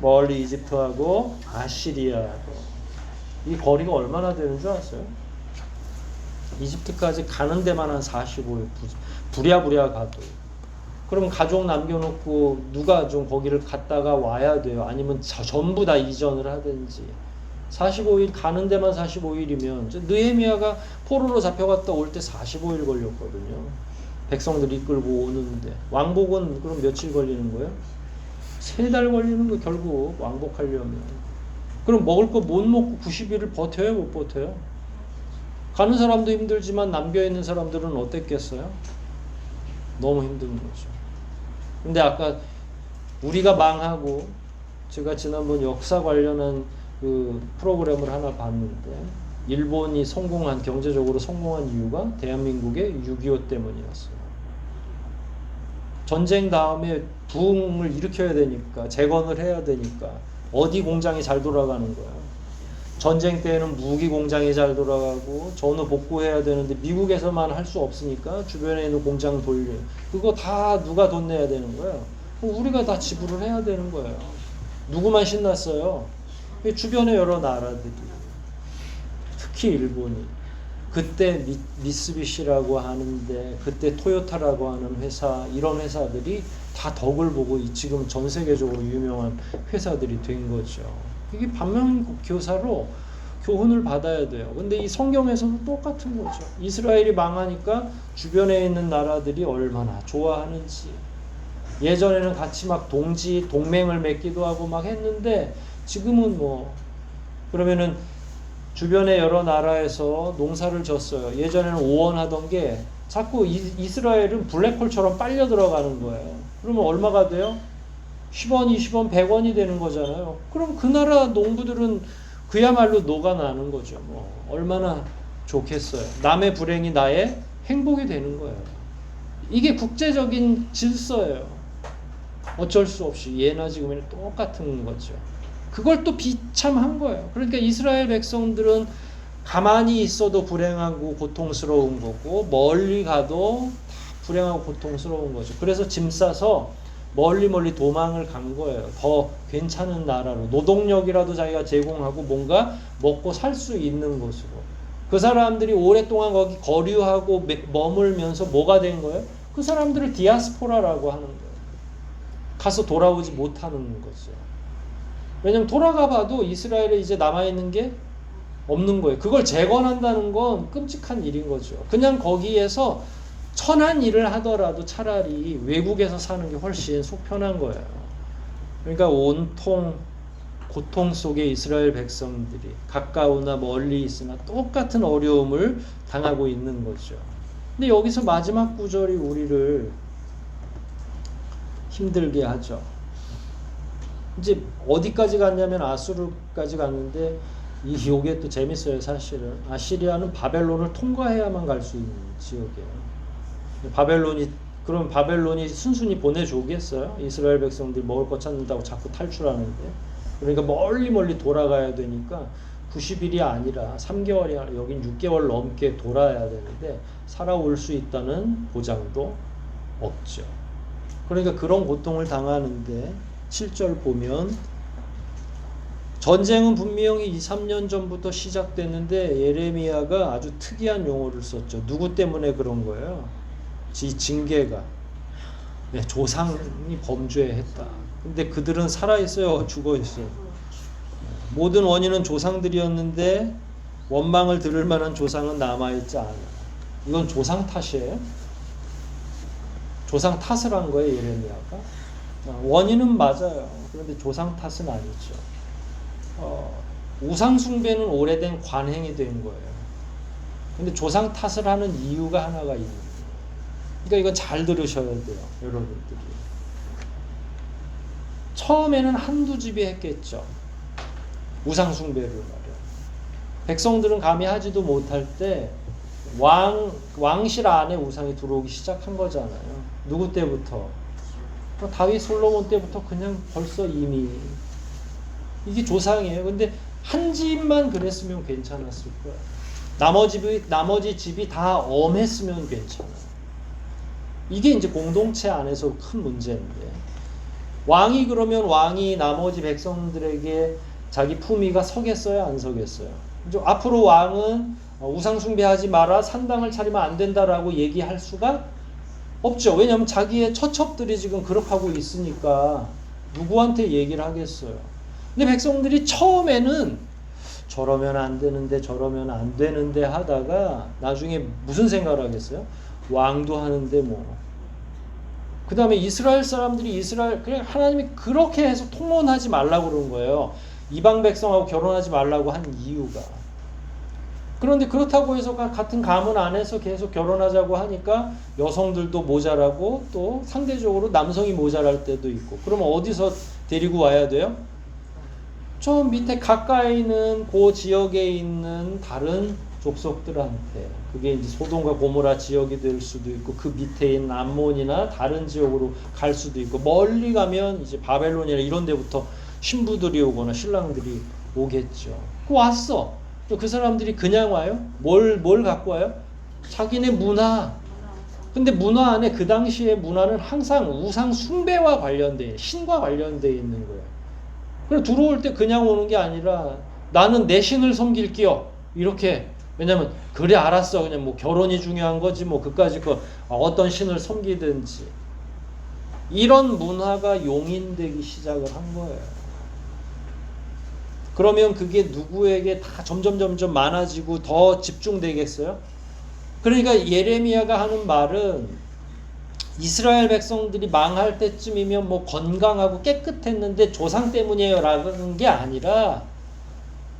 멀리 이집트하고 아시리아하고. 이 거리가 얼마나 되는 줄 아세요? 이집트까지 가는 데만 한 45일 부랴부랴 가도. 그럼 가족 남겨놓고 누가 좀 거기를 갔다가 와야 돼요. 아니면 전부 다 이전을 하든지. 45일 가는 데만 45일이면 느헤미야가 포로로 잡혀갔다 올 때 45일 걸렸거든요. 백성들 이끌고 오는데. 왕복은 그럼 며칠 걸리는 거예요? 3달 걸리는 거 결국 왕복하려면. 그럼 먹을 거 못 먹고 90일을 버텨요? 못 버텨요? 가는 사람도 힘들지만 남겨있는 사람들은 어땠겠어요? 너무 힘든 거죠. 근데 아까 우리가 망하고 제가 지난번 역사 관련한 그 프로그램을 하나 봤는데 일본이 경제적으로 성공한 이유가 대한민국의 6.25 때문이었어요. 전쟁 다음에 부흥을 일으켜야 되니까 재건을 해야 되니까 어디 공장이 잘 돌아가는 거예요. 전쟁 때에는 무기 공장이 잘 돌아가고 전후 복구해야 되는데 미국에서만 할 수 없으니까 주변에 있는 공장 돌려. 그거 다 누가 돈 내야 되는 거예요. 우리가 다 지불을 해야 되는 거예요. 누구만 신났어요? 주변의 여러 나라들이. 특히 일본이. 그때 미쓰비시라고 하는데 그때 토요타라고 하는 회사 이런 회사들이 다 덕을 보고 지금 전 세계적으로 유명한 회사들이 된 거죠. 이게 반면교사로 교훈을 받아야 돼요. 근데 이 성경에서도 똑같은 거죠. 이스라엘이 망하니까 주변에 있는 나라들이 얼마나 좋아하는지. 예전에는 같이 막 동맹을 맺기도 하고 막 했는데 지금은 뭐 그러면은 주변의 여러 나라에서 농사를 졌어요. 예전에는 오원하던 게 자꾸 이스라엘은 블랙홀처럼 빨려 들어가는 거예요. 그러면 얼마가 돼요? 10원, 20원, 100원이 되는 거잖아요. 그럼 그 나라 농부들은 그야말로 녹아나는 거죠. 뭐 얼마나 좋겠어요. 남의 불행이 나의 행복이 되는 거예요. 이게 국제적인 질서예요. 어쩔 수 없이 예나 지금이나 똑같은 거죠. 그걸 또 비참한 거예요. 그러니까 이스라엘 백성들은 가만히 있어도 불행하고 고통스러운 거고 멀리 가도 다 불행하고 고통스러운 거죠. 그래서 짐 싸서 멀리 도망을 간 거예요. 더 괜찮은 나라로. 노동력이라도 자기가 제공하고 뭔가 먹고 살 수 있는 곳으로. 그 사람들이 오랫동안 거기 거류하고 머물면서 뭐가 된 거예요? 그 사람들을 디아스포라라고 하는 거예요. 가서 돌아오지 못하는 거죠. 왜냐면 돌아가 봐도 이스라엘에 이제 남아있는 게 없는 거예요. 그걸 재건한다는 건 끔찍한 일인 거죠. 그냥 거기에서 천한 일을 하더라도 차라리 외국에서 사는 게 훨씬 속 편한 거예요. 그러니까 온통 고통 속에 이스라엘 백성들이 가까우나 멀리 있으나 똑같은 어려움을 당하고 있는 거죠. 근데 여기서 마지막 구절이 우리를 힘들게 하죠. 이제 어디까지 갔냐면 아수르까지 갔는데 요게 또 재밌어요. 사실은 아시리아는 바벨론을 통과해야만 갈 수 있는 지역이에요. 그럼 바벨론이 순순히 보내주겠어요? 이스라엘 백성들이 먹을 거 찾는다고 자꾸 탈출하는데. 그러니까 멀리 돌아가야 되니까 90일이 아니라 3개월이 아니라 여긴 6개월 넘게 돌아야 되는데 살아올 수 있다는 보장도 없죠. 그러니까 그런 고통을 당하는데 7절 보면 전쟁은 분명히 2, 3년 전부터 시작됐는데 예레미야가 아주 특이한 용어를 썼죠. 누구 때문에 그런 거예요? 징계가. 네, 조상이 범죄했다. 근데 그들은 살아있어요? 죽어있어요? 모든 원인은 조상들이었는데 원망을 들을 만한 조상은 남아있지 않아요. 이건 조상 탓이에요? 조상 탓을 한 거예요, 예레미야가? 원인은 맞아요. 그런데 조상 탓은 아니죠. 우상 숭배는 오래된 관행이 된 거예요. 근데 조상 탓을 하는 이유가 하나가 있는 거예요. 그러니까 이건 잘 들으셔야 돼요, 여러분들이. 처음에는 한두 집이 했겠죠. 우상 숭배를 말이야. 백성들은 감히 하지도 못할 때 왕실 안에 우상이 들어오기 시작한 거잖아요. 누구 때부터? 다윗 솔로몬 때부터 그냥 벌써 이미 이게 조상이에요. 근데 한 집만 그랬으면 괜찮았을 거야. 나머지 집이 다 엄했으면 괜찮아. 이게 이제 공동체 안에서 큰 문제인데, 왕이 그러면 왕이 나머지 백성들에게 자기 품위가 서겠어요, 안 서겠어요? 이제 앞으로 왕은 우상 숭배하지 마라, 산당을 차리면 안 된다라고 얘기할 수가 없죠. 왜냐하면 자기의 처첩들이 지금 그렇게 하고 있으니까 누구한테 얘기를 하겠어요. 근데 백성들이 처음에는 저러면 안 되는데 저러면 안 되는데 하다가 나중에 무슨 생각을 하겠어요? 왕도 하는데 뭐. 그 다음에 이스라엘 사람들이 그냥 하나님이 그렇게 해서 통혼하지 말라고 그런 거예요. 이방 백성하고 결혼하지 말라고 한 이유가. 그런데 그렇다고 해서 같은 가문 안에서 계속 결혼하자고 하니까 여성들도 모자라고 또 상대적으로 남성이 모자랄 때도 있고. 그러면 어디서 데리고 와야 돼요? 저 밑에 가까이 있는 그 지역에 있는 다른 족속들한테. 그게 이제 소돔과 고모라 지역이 될 수도 있고 그 밑에 있는 암몬이나 다른 지역으로 갈 수도 있고 멀리 가면 이제 바벨론이나 이런 데부터 신부들이 오거나 신랑들이 오겠죠. 왔어. 그 사람들이 그냥 와요? 뭘 갖고 와요? 자기네 문화. 근데 문화 안에 그 당시의 문화는 항상 우상 숭배와 관련돼, 신과 관련돼 있는 거예요. 그래서 들어올 때 그냥 오는 게 아니라 나는 내 신을 섬길게요. 이렇게. 왜냐면 그래 알았어. 그냥 뭐 결혼이 중요한 거지 뭐 그까짓 거 어떤 신을 섬기든지. 이런 문화가 용인되기 시작을 한 거예요. 그러면 그게 누구에게 다 점점 많아지고 더 집중되겠어요? 그러니까 예레미야가 하는 말은 이스라엘 백성들이 망할 때쯤이면 뭐 건강하고 깨끗했는데 조상 때문이에요 라는 게 아니라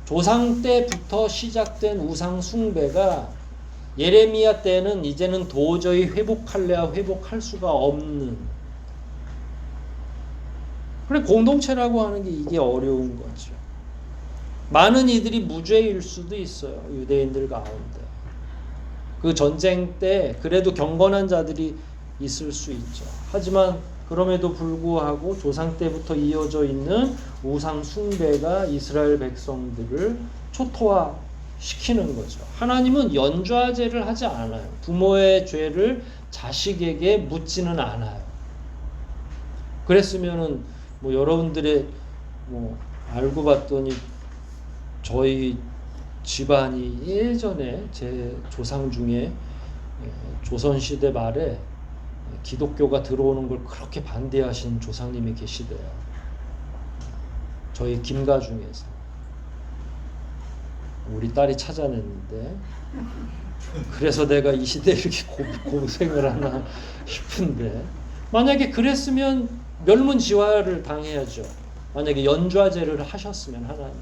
조상 때부터 시작된 우상 숭배가 예레미야 때는 이제는 도저히 회복할래야 회복할 수가 없는. 그래 공동체라고 하는 게 이게 어려운 거죠. 많은 이들이 무죄일 수도 있어요. 유대인들 가운데. 그 전쟁 때 그래도 경건한 자들이 있을 수 있죠. 하지만 그럼에도 불구하고 조상 때부터 이어져 있는 우상 숭배가 이스라엘 백성들을 초토화시키는 거죠. 하나님은 연좌제를 하지 않아요. 부모의 죄를 자식에게 묻지는 않아요. 그랬으면은 뭐 여러분들의 뭐 알고 봤더니 저희 집안이 예전에 제 조상 중에 조선시대 말에 기독교가 들어오는 걸 그렇게 반대하신 조상님이 계시대요. 저희 김가중에서 우리 딸이 찾아냈는데, 그래서 내가 이 시대에 이렇게 고생을 하나 싶은데, 만약에 그랬으면 멸문지화를 당해야죠. 만약에 연좌제를 하셨으면 하나님.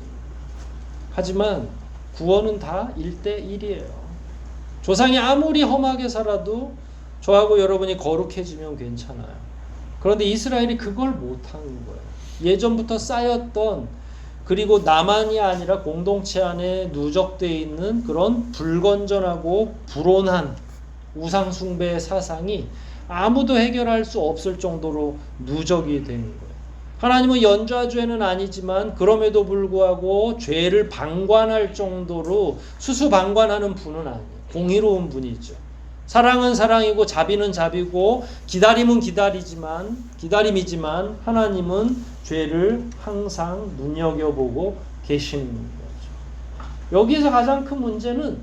하지만 구원은 다 1대1이에요. 조상이 아무리 험하게 살아도 저하고 여러분이 거룩해지면 괜찮아요. 그런데 이스라엘이 그걸 못하는 거예요. 예전부터 쌓였던, 그리고 나만이 아니라 공동체 안에 누적되어 있는 그런 불건전하고 불온한 우상숭배의 사상이 아무도 해결할 수 없을 정도로 누적이 되는 거예요. 하나님은 연좌죄는 아니지만 그럼에도 불구하고 죄를 방관할 정도로 수수방관하는 분은 아니에요. 공의로운 분이죠. 사랑은 사랑이고 자비는 자비고 기다림은 기다림이지만 하나님은 죄를 항상 눈여겨보고 계시는 거죠. 여기서 가장 큰 문제는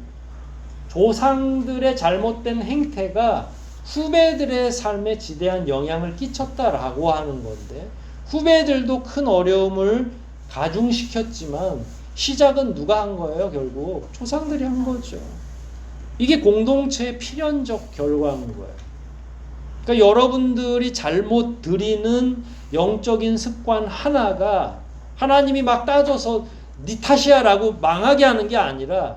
조상들의 잘못된 행태가 후배들의 삶에 지대한 영향을 끼쳤다라고 하는 건데, 후배들도 큰 어려움을 가중시켰지만 시작은 누가 한 거예요? 결국 조상들이 한 거죠. 이게 공동체의 필연적 결과인 거예요. 그러니까 여러분들이 잘못 들이는 영적인 습관 하나가 하나님이 막 따져서 네 탓이야 라고 망하게 하는 게 아니라,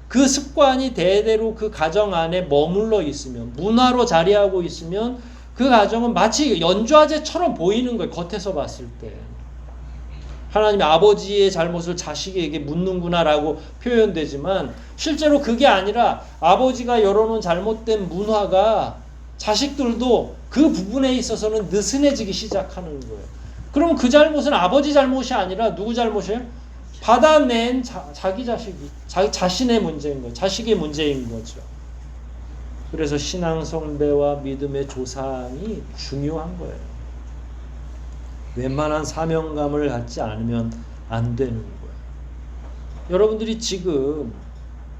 그 습관이 대대로 그 가정 안에 머물러 있으면, 문화로 자리하고 있으면 그 가정은 마치 연좌제처럼 보이는 거예요. 겉에서 봤을 때. 하나님이 아버지의 잘못을 자식에게 묻는구나라고 표현되지만 실제로 그게 아니라 아버지가 열어놓은 잘못된 문화가 자식들도 그 부분에 있어서는 느슨해지기 시작하는 거예요. 그럼 그 잘못은 아버지 잘못이 아니라 누구 잘못이에요? 받아낸 자기 자식이, 자기 자신의 문제인 거예요. 자식의 문제인 거죠. 그래서 신앙 숭배와 믿음의 조상이 중요한 거예요. 웬만한 사명감을 갖지 않으면 안 되는 거예요. 여러분들이 지금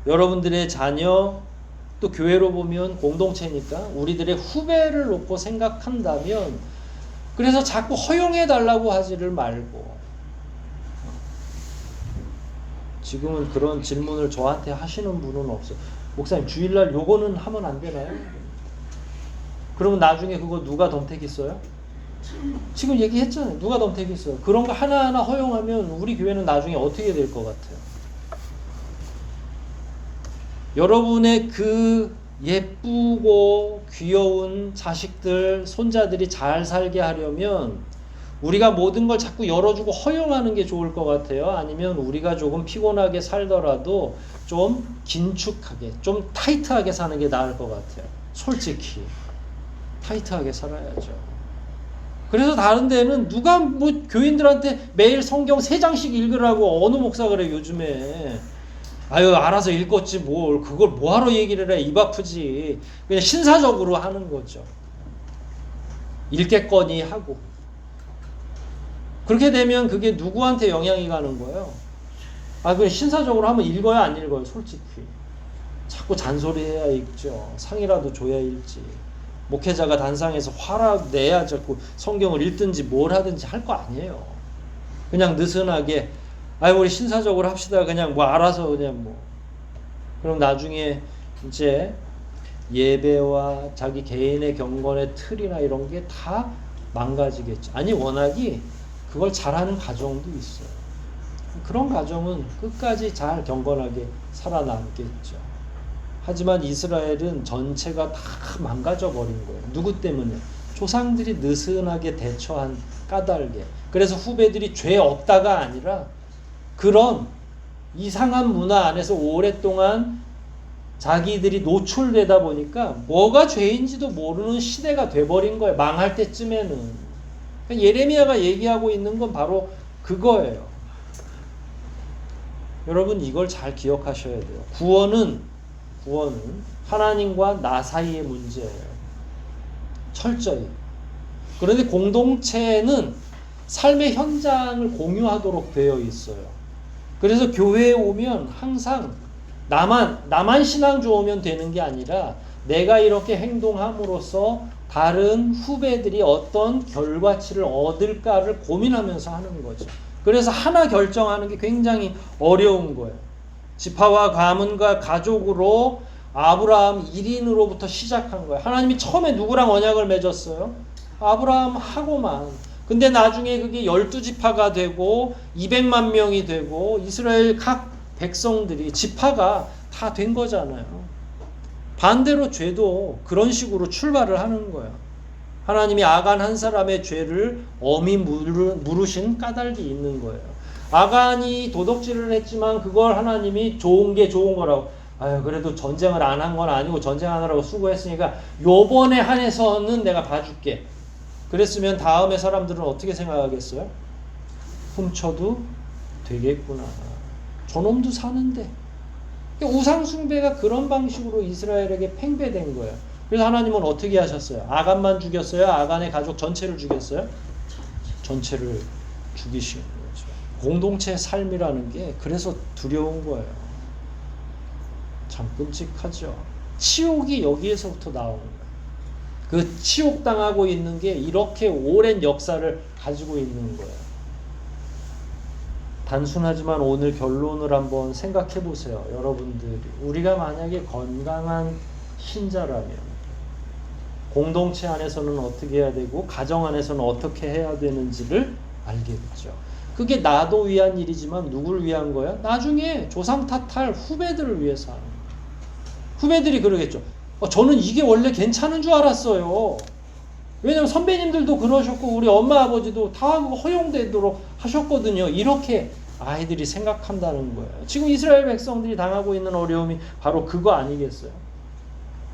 여러분들의 자녀, 또 교회로 보면 공동체니까 우리들의 후배를 놓고 생각한다면, 그래서 자꾸 허용해 달라고 하지를 말고, 지금은 그런 질문을 저한테 하시는 분은 없어요. 목사님, 주일날 요거는 하면 안 되나요? 그러면 나중에 그거 누가 덤택이 써요? 지금 얘기했잖아요. 누가 덤택이 써요? 그런 거 하나하나 허용하면 우리 교회는 나중에 어떻게 될 것 같아요? 여러분의 그 예쁘고 귀여운 자식들, 손자들이 잘 살게 하려면 우리가 모든 걸 자꾸 열어주고 허용하는 게 좋을 것 같아요? 아니면 우리가 조금 피곤하게 살더라도 좀 긴축하게, 좀 타이트하게 사는 게 나을 것 같아요? 솔직히 타이트하게 살아야죠. 그래서 다른 데는 누가 뭐 교인들한테 매일 성경 3장씩 읽으라고 어느 목사 그래 요즘에. 아유, 알아서 읽었지 뭘, 그걸 뭐하러 얘기를 해, 입 아프지. 그냥 신사적으로 하는 거죠. 읽겠거니 하고. 그렇게 되면 그게 누구한테 영향이 가는 거예요? 아, 그냥 신사적으로 하면 읽어야 안 읽어요, 솔직히. 자꾸 잔소리해야 읽죠. 상이라도 줘야 읽지. 목회자가 단상에서 화라도 내야 자꾸 성경을 읽든지 뭘 하든지 할 거 아니에요. 그냥 느슨하게, 아유, 우리 신사적으로 합시다. 그냥 뭐 알아서 그냥 뭐. 그럼 나중에 이제 예배와 자기 개인의 경건의 틀이나 이런 게 다 망가지겠죠. 아니, 워낙이 그걸 잘하는 가정도 있어요. 그런 가정은 끝까지 잘 경건하게 살아남겠죠. 하지만 이스라엘은 전체가 다 망가져 버린 거예요. 누구 때문에? 조상들이 느슨하게 대처한 까닭에. 그래서 후배들이 죄 없다가 아니라 그런 이상한 문화 안에서 오랫동안 자기들이 노출되다 보니까 뭐가 죄인지도 모르는 시대가 돼버린 거예요. 망할 때쯤에는. 예레미야가 얘기하고 있는 건 바로 그거예요. 여러분, 이걸 잘 기억하셔야 돼요. 구원은 하나님과 나 사이의 문제예요. 철저히. 그런데 공동체는 삶의 현장을 공유하도록 되어 있어요. 그래서 교회에 오면 항상 나만 신앙 좋으면 되는 게 아니라 내가 이렇게 행동함으로써 다른 후배들이 어떤 결과치를 얻을까를 고민하면서 하는 거죠. 그래서 하나 결정하는 게 굉장히 어려운 거예요. 지파와 가문과 가족으로 아브라함 1인으로부터 시작한 거예요. 하나님이 처음에 누구랑 언약을 맺었어요? 아브라함하고만. 근데 나중에 그게 12지파가 되고 200만 명이 되고 이스라엘 각 백성들이 지파가 다 된 거잖아요. 반대로 죄도 그런 식으로 출발을 하는 거예요. 하나님이 아간 한 사람의 죄를 엄히 물으신 까닭이 있는 거예요. 아간이 도덕질을 했지만 그걸 하나님이 좋은 게 좋은 거라고. 아유, 그래도 전쟁을 안 한 건 아니고 전쟁하느라고 수고했으니까 요번에 한해서는 내가 봐줄게. 그랬으면 다음에 사람들은 어떻게 생각하겠어요? 훔쳐도 되겠구나. 저놈도 사는데. 우상숭배가 그런 방식으로 이스라엘에게 팽배된 거예요. 그래서 하나님은 어떻게 하셨어요? 아간만 죽였어요? 아간의 가족 전체를 죽였어요? 전체를 죽이신 거죠. 공동체의 삶이라는 게 그래서 두려운 거예요. 참 끔찍하죠. 치욕이 여기에서부터 나오는 거예요. 그 치욕당하고 있는 게 이렇게 오랜 역사를 가지고 있는 거예요. 단순하지만 오늘 결론을 한번 생각해 보세요. 여러분들이 우리가 만약에 건강한 신자라면 공동체 안에서는 어떻게 해야 되고 가정 안에서는 어떻게 해야 되는지를 알겠죠. 그게 나도 위한 일이지만 누굴 위한 거야? 나중에 조상 탓할 후배들을 위해서 하는 거예요. 후배들이 그러겠죠. 저는 이게 원래 괜찮은 줄 알았어요. 왜냐면 선배님들도 그러셨고 우리 엄마 아버지도 다 허용되도록 하셨거든요. 이렇게 아이들이 생각한다는 거예요. 지금 이스라엘 백성들이 당하고 있는 어려움이 바로 그거 아니겠어요?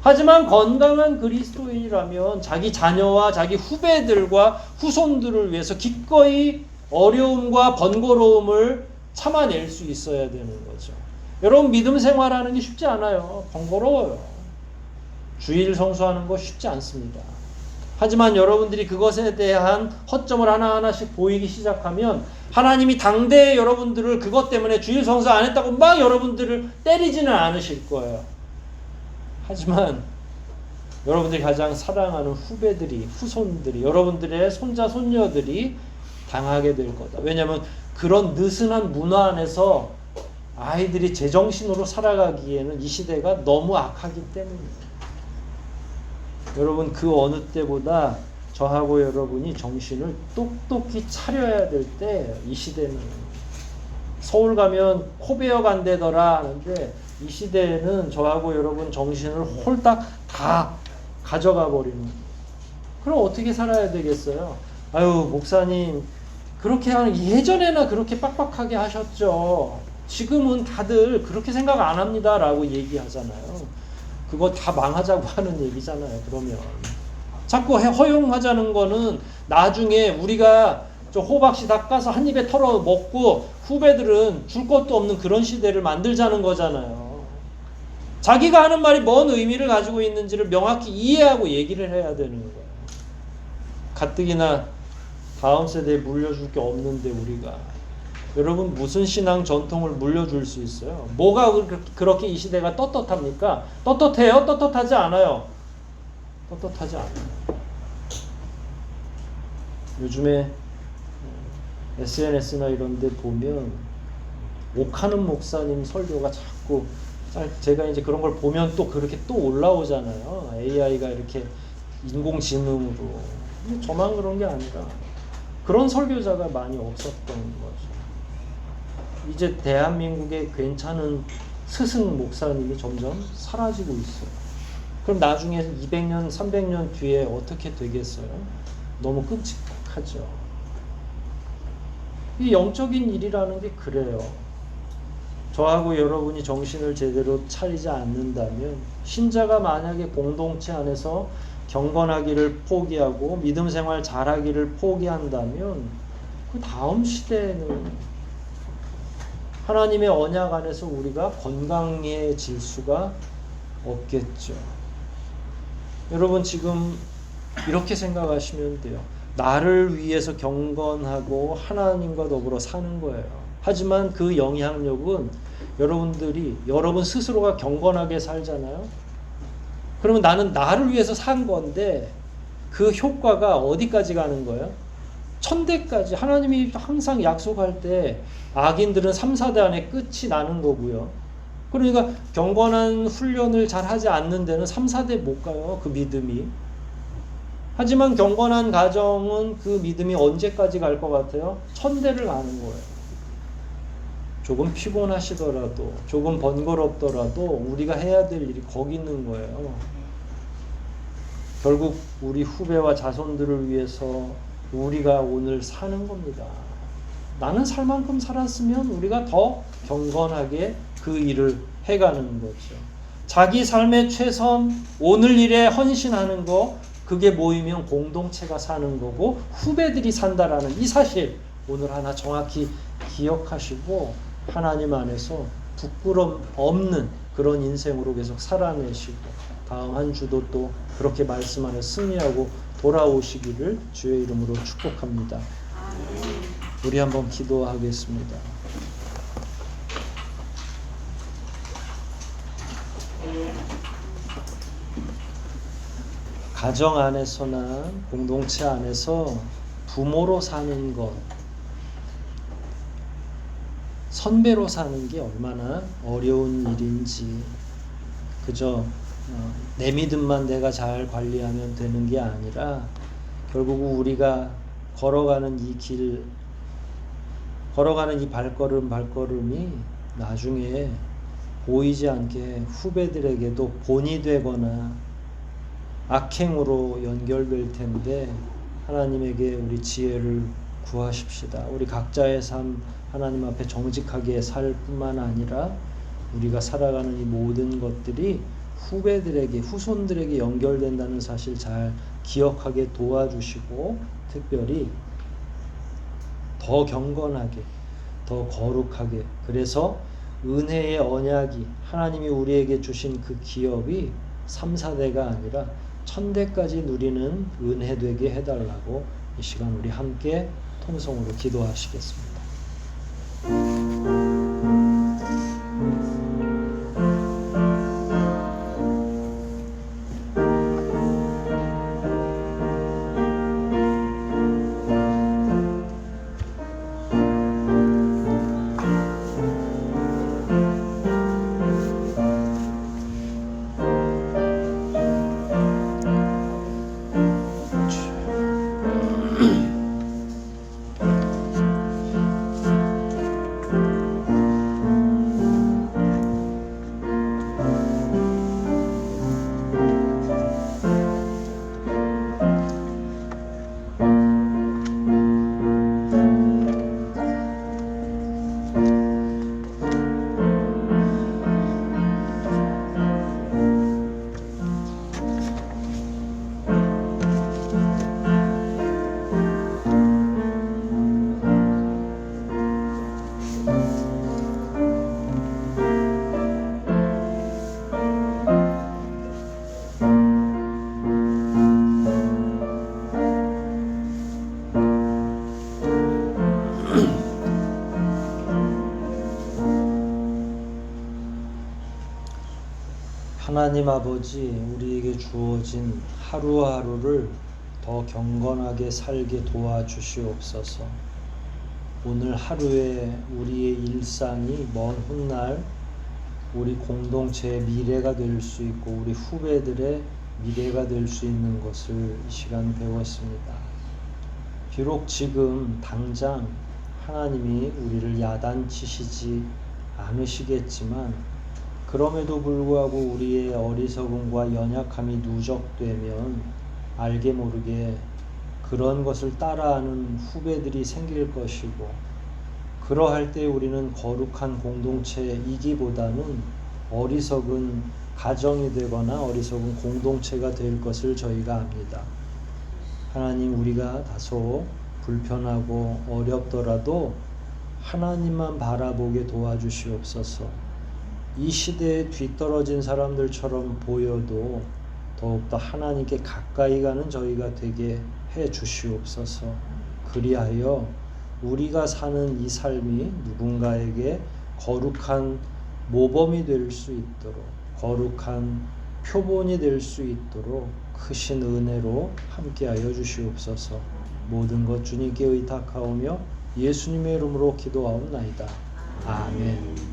하지만 건강한 그리스도인이라면 자기 자녀와 자기 후배들과 후손들을 위해서 기꺼이 어려움과 번거로움을 참아낼 수 있어야 되는 거죠. 여러분 믿음 생활하는 게 쉽지 않아요. 번거로워요. 주일 성수하는 거 쉽지 않습니다. 하지만 여러분들이 그것에 대한 허점을 하나하나씩 보이기 시작하면 하나님이 당대에 여러분들을 그것 때문에 주일 성수 안 했다고 막 여러분들을 때리지는 않으실 거예요. 하지만 여러분들이 가장 사랑하는 후배들이, 후손들이, 여러분들의 손자, 손녀들이 당하게 될 거다. 왜냐하면 그런 느슨한 문화 안에서 아이들이 제정신으로 살아가기에는 이 시대가 너무 악하기 때문입니다. 여러분 그 어느 때보다 저하고 여러분이 정신을 똑똑히 차려야 될 때 이 시대는 서울 가면 코 베어 간대더라 하는데 이 시대에는 저하고 여러분 정신을 홀딱 다 가져가 버리는. 그럼 어떻게 살아야 되겠어요? 아유 목사님 그렇게 하는 예전에나 그렇게 빡빡하게 하셨죠. 지금은 다들 그렇게 생각 안 합니다 라고 얘기하잖아요. 그거 다 망하자고 하는 얘기잖아요. 그러면 자꾸 허용하자는 거는 나중에 우리가 저 호박씨 닦아서 한 입에 털어 먹고 후배들은 줄 것도 없는 그런 시대를 만들자는 거잖아요. 자기가 하는 말이 뭔 의미를 가지고 있는지를 명확히 이해하고 얘기를 해야 되는 거예요. 가뜩이나 다음 세대에 물려줄 게 없는데 우리가 여러분 무슨 신앙 전통을 물려줄 수 있어요? 뭐가 그렇게 이 시대가 떳떳합니까? 떳떳해요? 떳떳하지 않아요? 떳떳하지 않아요. 요즘에 SNS나 이런 데 보면 옥하는 목사님 설교가 자꾸 제가 이제 그런 걸 보면 또 그렇게 또 올라오잖아요. AI가 이렇게 인공지능으로. 근데 저만 그런 게 아니라 그런 설교자가 많이 없었던 거죠. 이제 대한민국의 괜찮은 스승 목사님이 점점 사라지고 있어요. 그럼 나중에 200년, 300년 뒤에 어떻게 되겠어요? 너무 끔찍하죠. 이 영적인 일이라는 게 그래요. 저하고 여러분이 정신을 제대로 차리지 않는다면 신자가 만약에 공동체 안에서 경건하기를 포기하고 믿음 생활 잘하기를 포기한다면 그 다음 시대에는 하나님의 언약 안에서 우리가 건강해질 수가 없겠죠. 여러분 지금 이렇게 생각하시면 돼요. 나를 위해서 경건하고 하나님과 더불어 사는 거예요. 하지만 그 영향력은 여러분 스스로가 경건하게 살잖아요. 그러면 나는 나를 위해서 산 건데 그 효과가 어디까지 가는 거예요? 천대까지. 하나님이 항상 약속할 때 악인들은 3, 4대 안에 끝이 나는 거고요. 그러니까 경건한 훈련을 잘 하지 않는 데는 3, 4대 못 가요. 그 믿음이. 하지만 경건한 가정은 그 믿음이 언제까지 갈 것 같아요? 천대를 가는 거예요. 조금 피곤하시더라도, 조금 번거롭더라도 우리가 해야 될 일이 거기 있는 거예요. 결국 우리 후배와 자손들을 위해서 우리가 오늘 사는 겁니다. 나는 살 만큼 살았으면 우리가 더 경건하게 그 일을 해가는 거죠. 자기 삶의 최선, 오늘 일에 헌신하는 거, 그게 모이면 공동체가 사는 거고 후배들이 산다라는 이 사실 오늘 하나 정확히 기억하시고 하나님 안에서 부끄럼 없는 그런 인생으로 계속 살아내시고 다음 한 주도 또 그렇게 말씀 안에 승리하고 돌아오시기를 주의 이름으로 축복합니다. 우리 한번 기도하겠습니다. 가정 안에서나 공동체 안에서 부모로 사는 것, 선배로 사는 게 얼마나 어려운 일인지, 그저 내 믿음만 내가 잘 관리하면 되는 게 아니라 결국 우리가 걸어가는 이 길, 걸어가는 이 발걸음이 나중에 보이지 않게 후배들에게도 본이 되거나 악행으로 연결될 텐데 하나님에게 우리 지혜를 구하십시다. 우리 각자의 삶 하나님 앞에 정직하게 살 뿐만 아니라 우리가 살아가는 이 모든 것들이 후배들에게, 후손들에게 연결된다는 사실 잘 기억하게 도와주시고 특별히 더 경건하게, 더 거룩하게, 그래서 은혜의 언약이 하나님이 우리에게 주신 그 기업이 3, 4대가 아니라 1000대까지 누리는 은혜 되게 해달라고 이 시간 우리 함께 통성으로 기도하시겠습니다. 하나님 아버지, 우리에게 주어진 하루하루를 더 경건하게 살게 도와주시옵소서. 오늘 하루에 우리의 일상이 먼 훗날 우리 공동체의 미래가 될 수 있고 우리 후배들의 미래가 될 수 있는 것을 이 시간 배웠습니다. 비록 지금 당장 하나님이 우리를 야단치시지 않으시겠지만 그럼에도 불구하고 우리의 어리석음과 연약함이 누적되면 알게 모르게 그런 것을 따라하는 후배들이 생길 것이고 그러할 때 우리는 거룩한 공동체이기보다는 어리석은 가정이 되거나 어리석은 공동체가 될 것을 저희가 압니다. 하나님, 우리가 다소 불편하고 어렵더라도 하나님만 바라보게 도와주시옵소서. 이 시대에 뒤떨어진 사람들처럼 보여도 더욱더 하나님께 가까이 가는 저희가 되게 해 주시옵소서. 그리하여 우리가 사는 이 삶이 누군가에게 거룩한 모범이 될 수 있도록, 거룩한 표본이 될 수 있도록 크신 은혜로 함께하여 주시옵소서. 모든 것 주님께 의탁하오며 예수님의 이름으로 기도하옵나이다. 아멘.